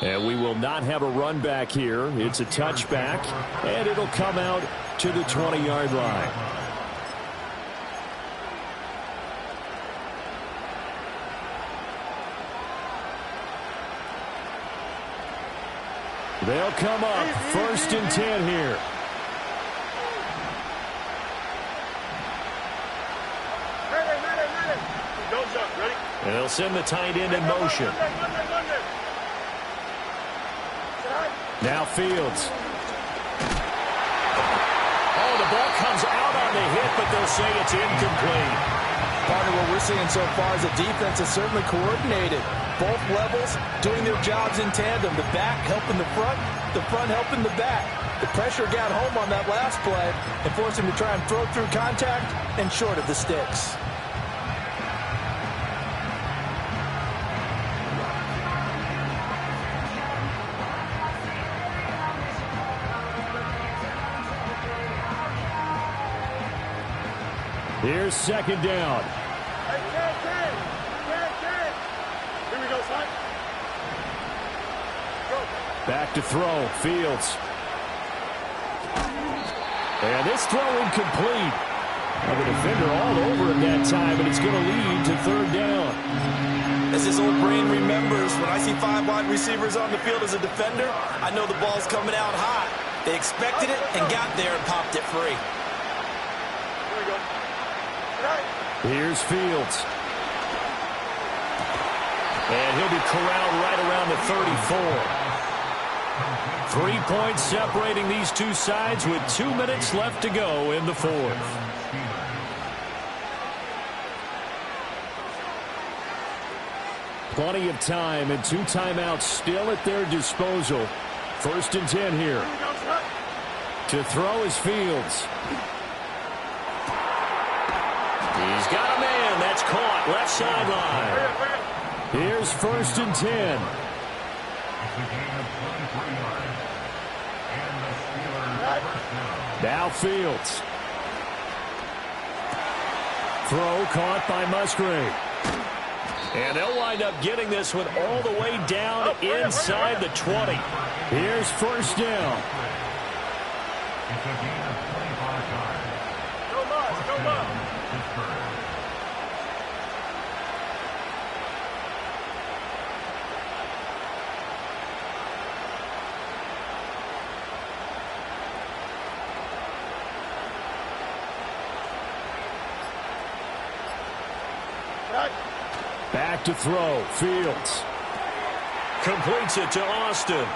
And we will not have a run back here. It's a touchback, and it'll come out to the 20-yard line. They'll come up 1st and 10 here. Ready. Don't jump. Ready? And they'll send the tight end in motion. Now Fields. Oh, the ball comes out on the hit, but they'll say it's incomplete. Partner, what we're seeing so far is the defense is certainly coordinated. Both levels doing their jobs in tandem. The back helping the front helping the back. The pressure got home on that last play and forced him to try and throw through contact and short of the sticks. Here's 2nd down. Hey, 10. Here we go, son. Go. Back to throw. Fields. And this throw incomplete. The defender all over him that time, and it's going to lead to 3rd down. As his old brain remembers, when I see 5 wide receivers on the field as a defender, I know the ball's coming out hot. They expected it and got there and popped it free. Here we go. Here's Fields. And he'll be corralled right around the 34. 3 points separating these two sides with 2 minutes left to go in the 4th. Plenty of time and 2 timeouts still at their disposal. 1st and 10 here. To throw is Fields. He's got a man. That's caught. Left sideline. Here's 1st and 10. It's a gain of 23 yards. And the Steelers first down. Now Fields. Throw caught by Musgrave. And they'll wind up getting this one all the way down inside the 20. Here's first down. It's a gain of 25 yards. Go Mars, go Mars. Pittsburgh. Back to throw. Fields. Completes it to Austin.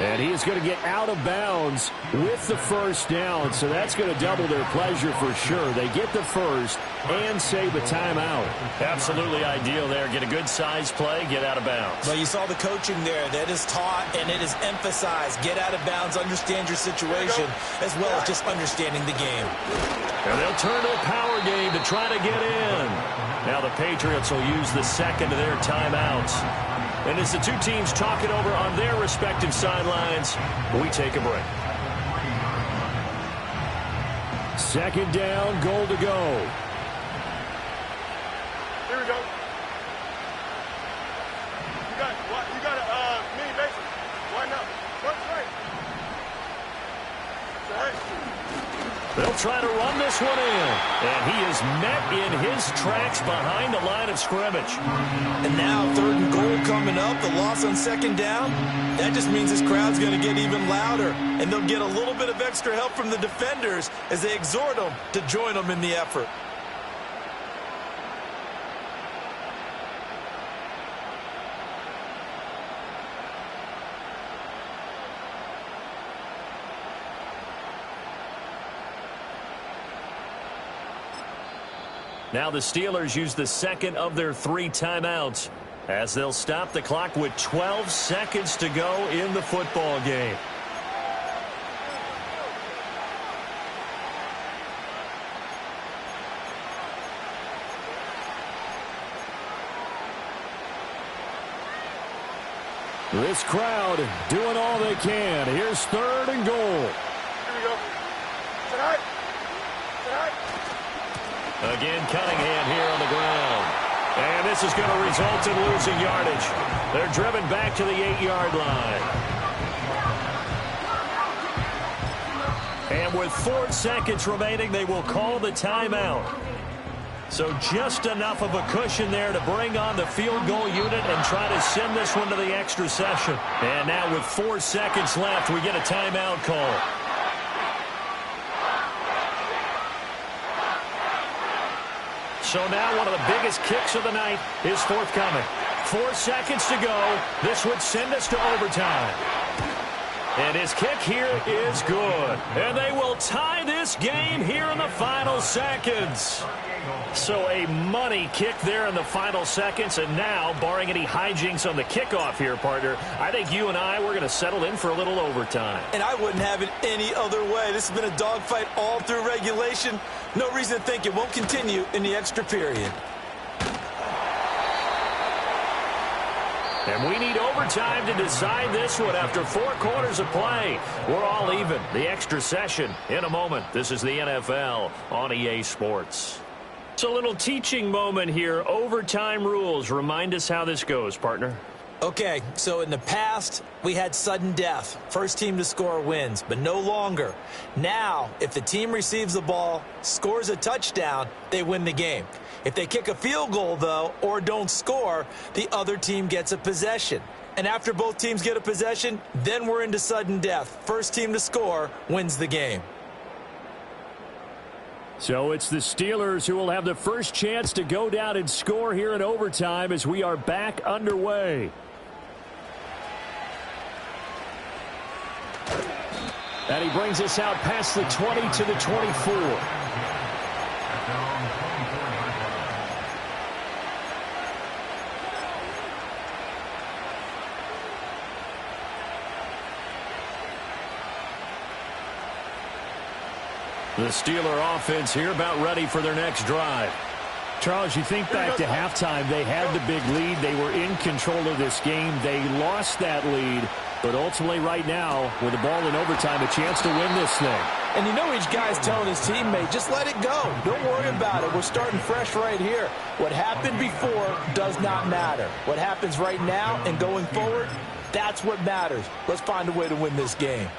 And he is going to get out of bounds with the first down, so that's going to double their pleasure for sure. They get the first and save a timeout. Absolutely ideal there. Get a good size play, get out of bounds. Well, you saw the coaching there. That is taught and it is emphasized. Get out of bounds, understand your situation, as well as just understanding the game. And they'll turn to a power game to try to get in. Now the Patriots will use the second of their timeouts. And as the two teams talk it over on their respective sidelines, we take a break. Second down, goal to go. Here we go. You got a mini basic. Why not? What's right? They'll try to run this one in. And he is met in his tracks behind the line of scrimmage. And now third and goal coming up. The loss on second down. That just means this crowd's going to get even louder. And they'll get a little bit of extra help from the defenders as they exhort them to join them in the effort. Now the Steelers use the second of their 3 timeouts as they'll stop the clock with 12 seconds to go in the football game. This crowd doing all they can. Here's third and goal. Here we go. Tonight. Again, Cunningham here on the ground. And this is going to result in losing yardage. They're driven back to the 8-yard line. And with 4 seconds remaining, they will call the timeout. So just enough of a cushion there to bring on the field goal unit and try to send this one to the extra session. And now with 4 seconds left, we get a timeout call. So now one of the biggest kicks of the night is forthcoming. 4 seconds to go. This would send us to overtime. And his kick here is good. And they will tie this game here in the final seconds. So a money kick there in the final seconds. And now, barring any hijinks on the kickoff here, partner, I think you and I, we're going to settle in for a little overtime. And I wouldn't have it any other way. This has been a dogfight all through regulation. No reason to think it won't continue in the extra period. And we need overtime to decide this one after 4 quarters of play. We're all even. The extra session in a moment. This is the NFL on EA Sports. So a little teaching moment here. Overtime rules. Remind us how this goes, partner. Okay, so in the past, we had sudden death. First team to score wins, but no longer. Now, if the team receives the ball, scores a touchdown, they win the game. If they kick a field goal, though, or don't score, the other team gets a possession. And after both teams get a possession, then we're into sudden death. First team to score wins the game. So it's the Steelers who will have the first chance to go down and score here in overtime as we are back underway. And he brings us out past the 20 to the 24. The Steeler offense here about ready for their next drive. Charles, you think back to halftime, they had the big lead. They were in control of this game. They lost that lead. But ultimately right now, with the ball in overtime, a chance to win this thing. And you know each guy's telling his teammate, just let it go. Don't worry about it. We're starting fresh right here. What happened before does not matter. What happens right now and going forward, that's what matters. Let's find a way to win this game.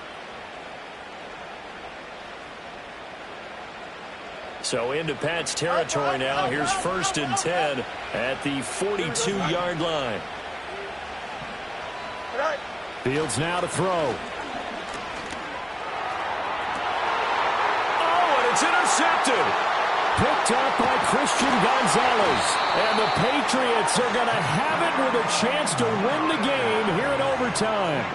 So into Pat's territory now. Here's 1st and 10 at the 42-yard line. Fields now to throw. Oh, and it's intercepted. Picked up by Christian Gonzalez. And the Patriots are going to have it with a chance to win the game here in overtime.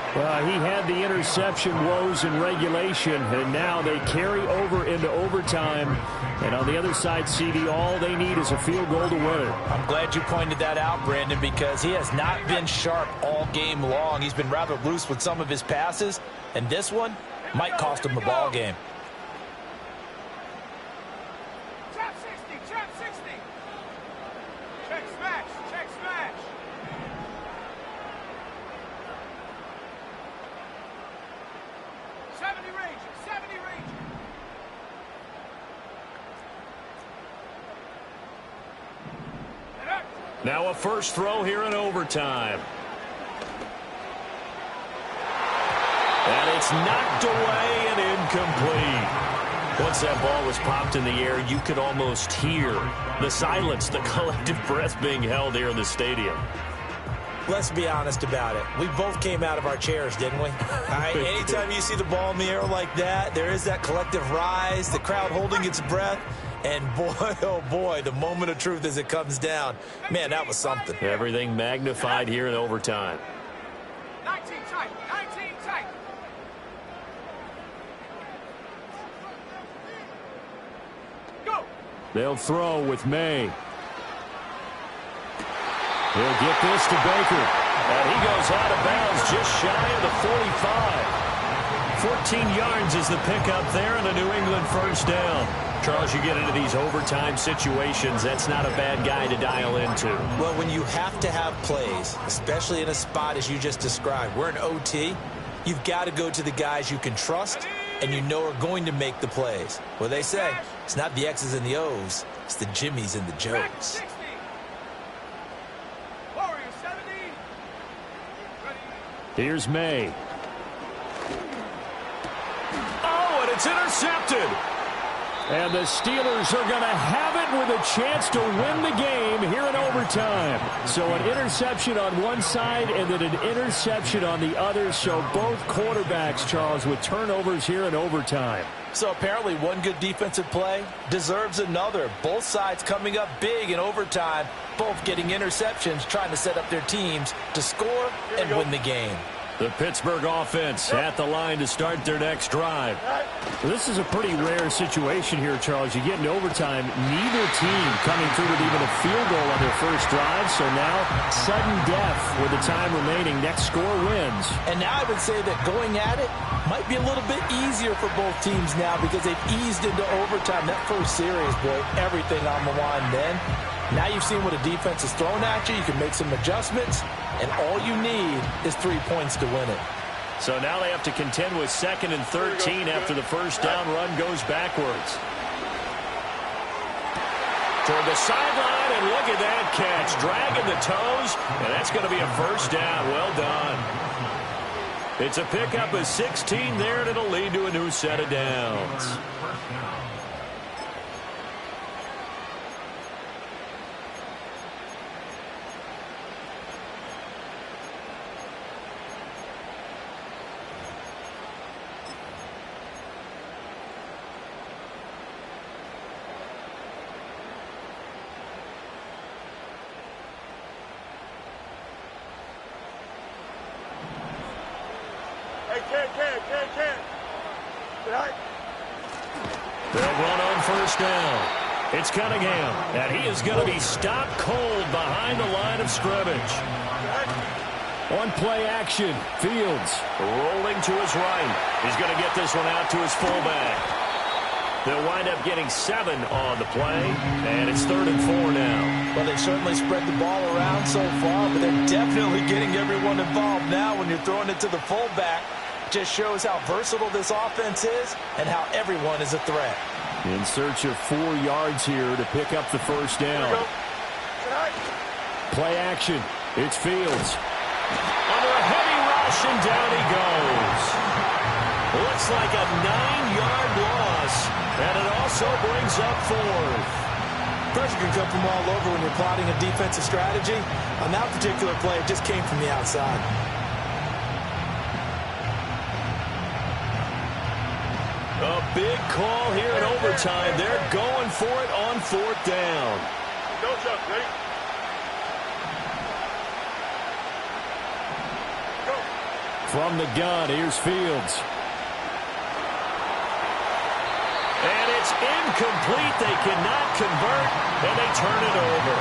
He had the interception woes in regulation, and now they carry over into overtime. And on the other side, CD, all they need is a field goal to win it. I'm glad you pointed that out, Brandon, because he has not been sharp all game long. He's been rather loose with some of his passes, and this one might cost him the ball game. Trap 60, trap 60. Check smash, check smash. Now a first throw here in overtime. And it's knocked away and incomplete. Once that ball was popped in the air, you could almost hear the silence, the collective breath being held here in the stadium. Let's be honest about it. We both came out of our chairs, didn't we? All right, anytime you see the ball in the air like that, there is that collective rise, the crowd holding its breath. And boy, oh boy, the moment of truth as it comes down. Man, that was something. Everything magnified here in overtime. 19 tight, 19 tight. Go. They'll throw with May. He'll get this to Baker. And he goes out of bounds just shy of the 45. 14 yards is the pickup there and a New England first down. Charles, you get into these overtime situations, that's not a bad guy to dial into. Well, when you have to have plays, especially in a spot as you just described, we're in OT, you've got to go to the guys you can trust and you know are going to make the plays. Well, they say it's not the X's and the O's, it's the Jimmies and the Joes. 60. Warrior 70. Ready. Here's May. Oh, and it's intercepted. And the Steelers are going to have it with a chance to win the game here in overtime. So an interception on one side and then an interception on the other. So both quarterbacks, Charles, with turnovers here in overtime. So apparently one good defensive play deserves another. Both sides coming up big in overtime, both getting interceptions, trying to set up their teams to score and win the game. The Pittsburgh offense at the line to start their next drive. Well, this is a pretty rare situation here, Charles. You get into overtime, neither team coming through with even a field goal on their first drive. So now, sudden death with the time remaining. Next score wins. And now I would say that going at it might be a little bit easier for both teams now because they've eased into overtime. That first series, boy, everything on the line then. Now you've seen what a defense is thrown at you. You can make some adjustments, and all you need is 3 points to win it. So now they have to contend with 2nd and 13 after the first down run goes backwards. Toward the sideline, and look at that catch. Dragging the toes, and that's going to be a first down. Well done. It's a pickup of 16 there, and it'll lead to a new set of downs. They'll run on first down. It's Cunningham, and he is going to be stopped cold behind the line of scrimmage. On play action, Fields. Rolling to his right. He's going to get this one out to his fullback. They'll wind up getting 7 on the play, and it's 3rd and 4 now. Well, they've certainly spread the ball around so far, but they're definitely getting everyone involved now when you're throwing it to the fullback. Just shows how versatile this offense is and how everyone is a threat. In search of 4 yards here to pick up the first down. Play action. It's Fields. Under a heavy rush, and down he goes. Looks like a 9-yard loss, and it also brings up 4th. Pressure can come from all over when you're plotting a defensive strategy. On that particular play, it just came from the outside. A big call here in overtime. They're going for it on 4th down. Go, Chuck. Ready? Go. From the gun, here's Fields. And it's incomplete. They cannot convert, and they turn it over.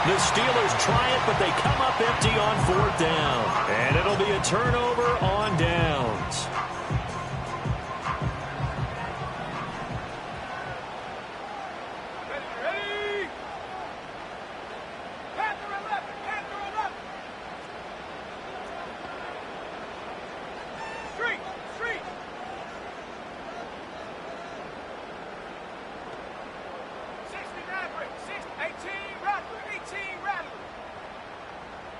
The Steelers try it, but they come up empty on 4th down. And it'll be a turnover on downs. Ready? Panther 11. Panther 11. Street. Street. 60 Maverick. 18 Rattler. 18 Rattler.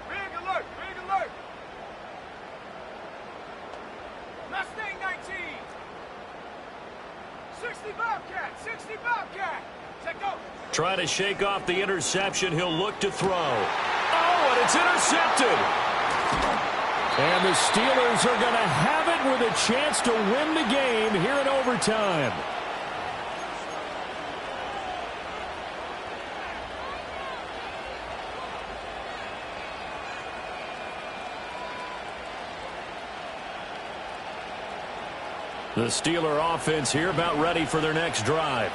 Big alert. Big alert. Mustang 19. 60 Bobcat. 60 Bobcat. Set go. Trying to shake off the interception. He'll look to throw. Oh, and it's intercepted. And the Steelers are going to have it with a chance to win the game here in overtime. The Steeler offense here about ready for their next drive.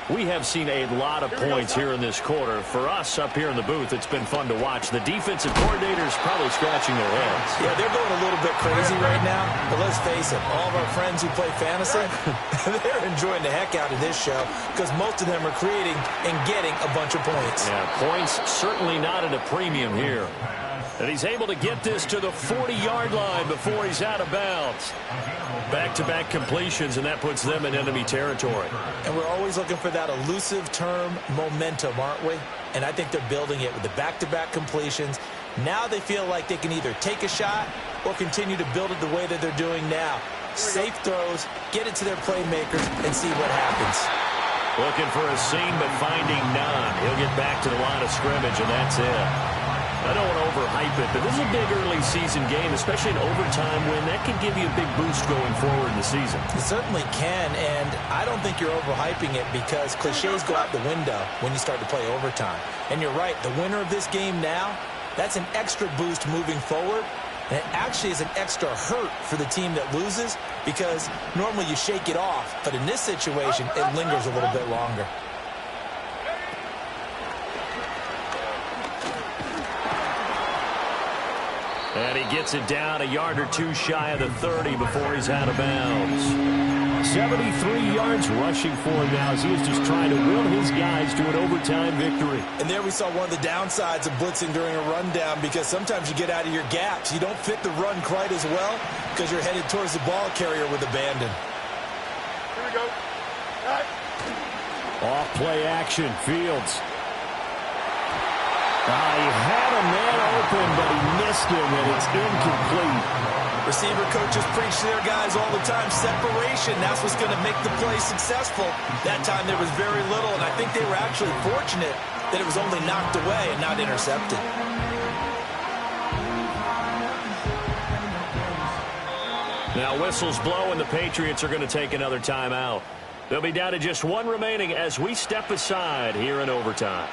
We have seen a lot of points here in this quarter. For us up here in the booth, it's been fun to watch. The defensive coordinators probably scratching their heads. Yeah, they're going a little bit crazy right now. But let's face it, all of our friends who play fantasy, they're enjoying the heck out of this show because most of them are creating and getting a bunch of points. Yeah, points certainly not at a premium here. And he's able to get this to the 40-yard line before he's out of bounds. Back-to-back completions, and that puts them in enemy territory. And we're always looking for that elusive term momentum, aren't we? And I think they're building it with the back-to-back completions. Now they feel like they can either take a shot or continue to build it the way that they're doing now. Safe throws, get it to their playmakers, and see what happens. Looking for a seam, but finding none. He'll get back to the line of scrimmage, and that's it. I don't want to overhype it, but this is a big early season game, especially an overtime win. That can give you a big boost going forward in the season. It certainly can, and I don't think you're overhyping it because cliches go out the window when you start to play overtime. And you're right, the winner of this game now, that's an extra boost moving forward. And it actually is an extra hurt for the team that loses because normally you shake it off, but in this situation, it lingers a little bit longer. And he gets it down a yard or two shy of the 30 before he's out of bounds. 73 yards rushing for him now as he is just trying to will his guys to an overtime victory. And there we saw one of the downsides of blitzing during a rundown because sometimes you get out of your gaps. You don't fit the run quite as well because you're headed towards the ball carrier with abandon. Here we go. All right. Off play action, Fields. He had a man open, but he missed him, and it's incomplete. Receiver coaches preach to their guys all the time, separation. That's what's going to make the play successful. That time there was very little, and I think they were actually fortunate that it was only knocked away and not intercepted. Now whistles blow, and the Patriots are going to take another timeout. They'll be down to just one remaining as we step aside here in overtime.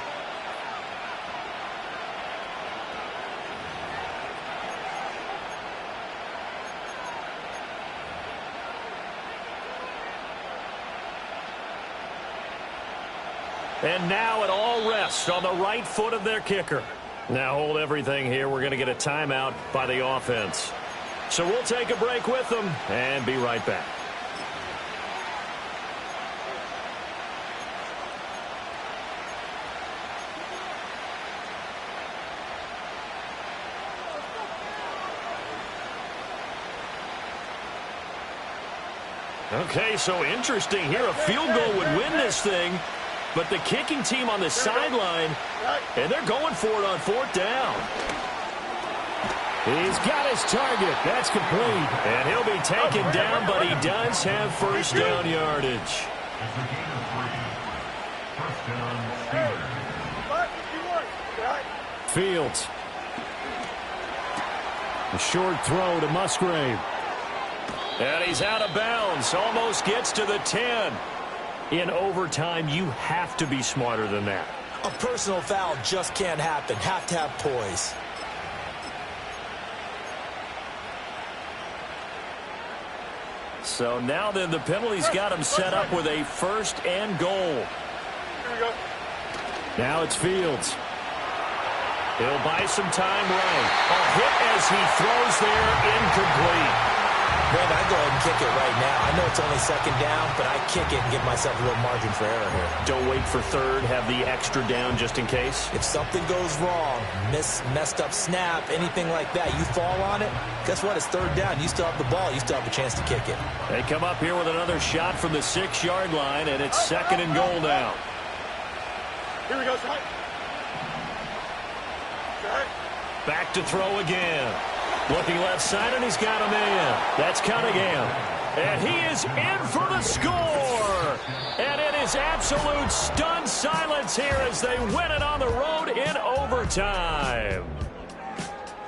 And now it all rests on the right foot of their kicker. Now hold everything here. We're going to get a timeout by the offense. So we'll take a break with them and be right back. Okay, so interesting here. A field goal would win this thing, but the kicking team on the sideline, and they're going for it on 4th down. He's got his target. That's complete. And he'll be taken down, but he does have 1st down yardage. Fields. A short throw to Musgrave. And he's out of bounds. Almost gets to the 10. In overtime, you have to be smarter than that. A personal foul just can't happen. Have to have poise. So now then the penalty's got him set up with a 1st and goal. Now it's Fields. He'll buy some time right. A hit as he throws there, incomplete. Man, I go ahead and kick it right now. I know it's only 2nd down, but I kick it and give myself a little margin for error here. Don't wait for 3rd. Have the extra down just in case. If something goes wrong, messed up snap, anything like that, you fall on it, guess what? It's 3rd down. You still have the ball. You still have a chance to kick it. They come up here with another shot from the 6-yard line, and it's 2nd and goal now. Here we go, Ty. Back to throw again. Looking left side, and he's got a man. That's Cunningham. And he is in for the score. And it is absolute stunned silence here as they win it on the road in overtime.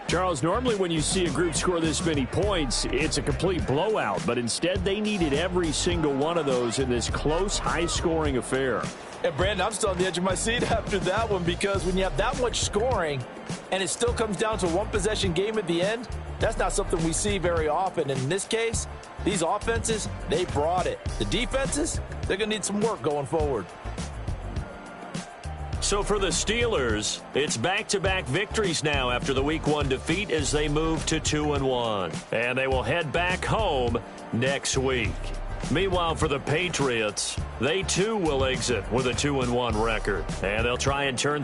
Charles, normally when you see a group score this many points, it's a complete blowout. But instead, they needed every single one of those in this close, high-scoring affair. And, Brandon, I'm still on the edge of my seat after that one because when you have that much scoring and it still comes down to a one-possession game at the end, that's not something we see very often. And in this case, these offenses, they brought it. The defenses, they're going to need some work going forward. So for the Steelers, it's back-to-back victories now after the Week 1 defeat as they move to 2-1. And they will head back home next week. Meanwhile, for the Patriots, they too will exit with a 2-1 record. And they'll try and turn things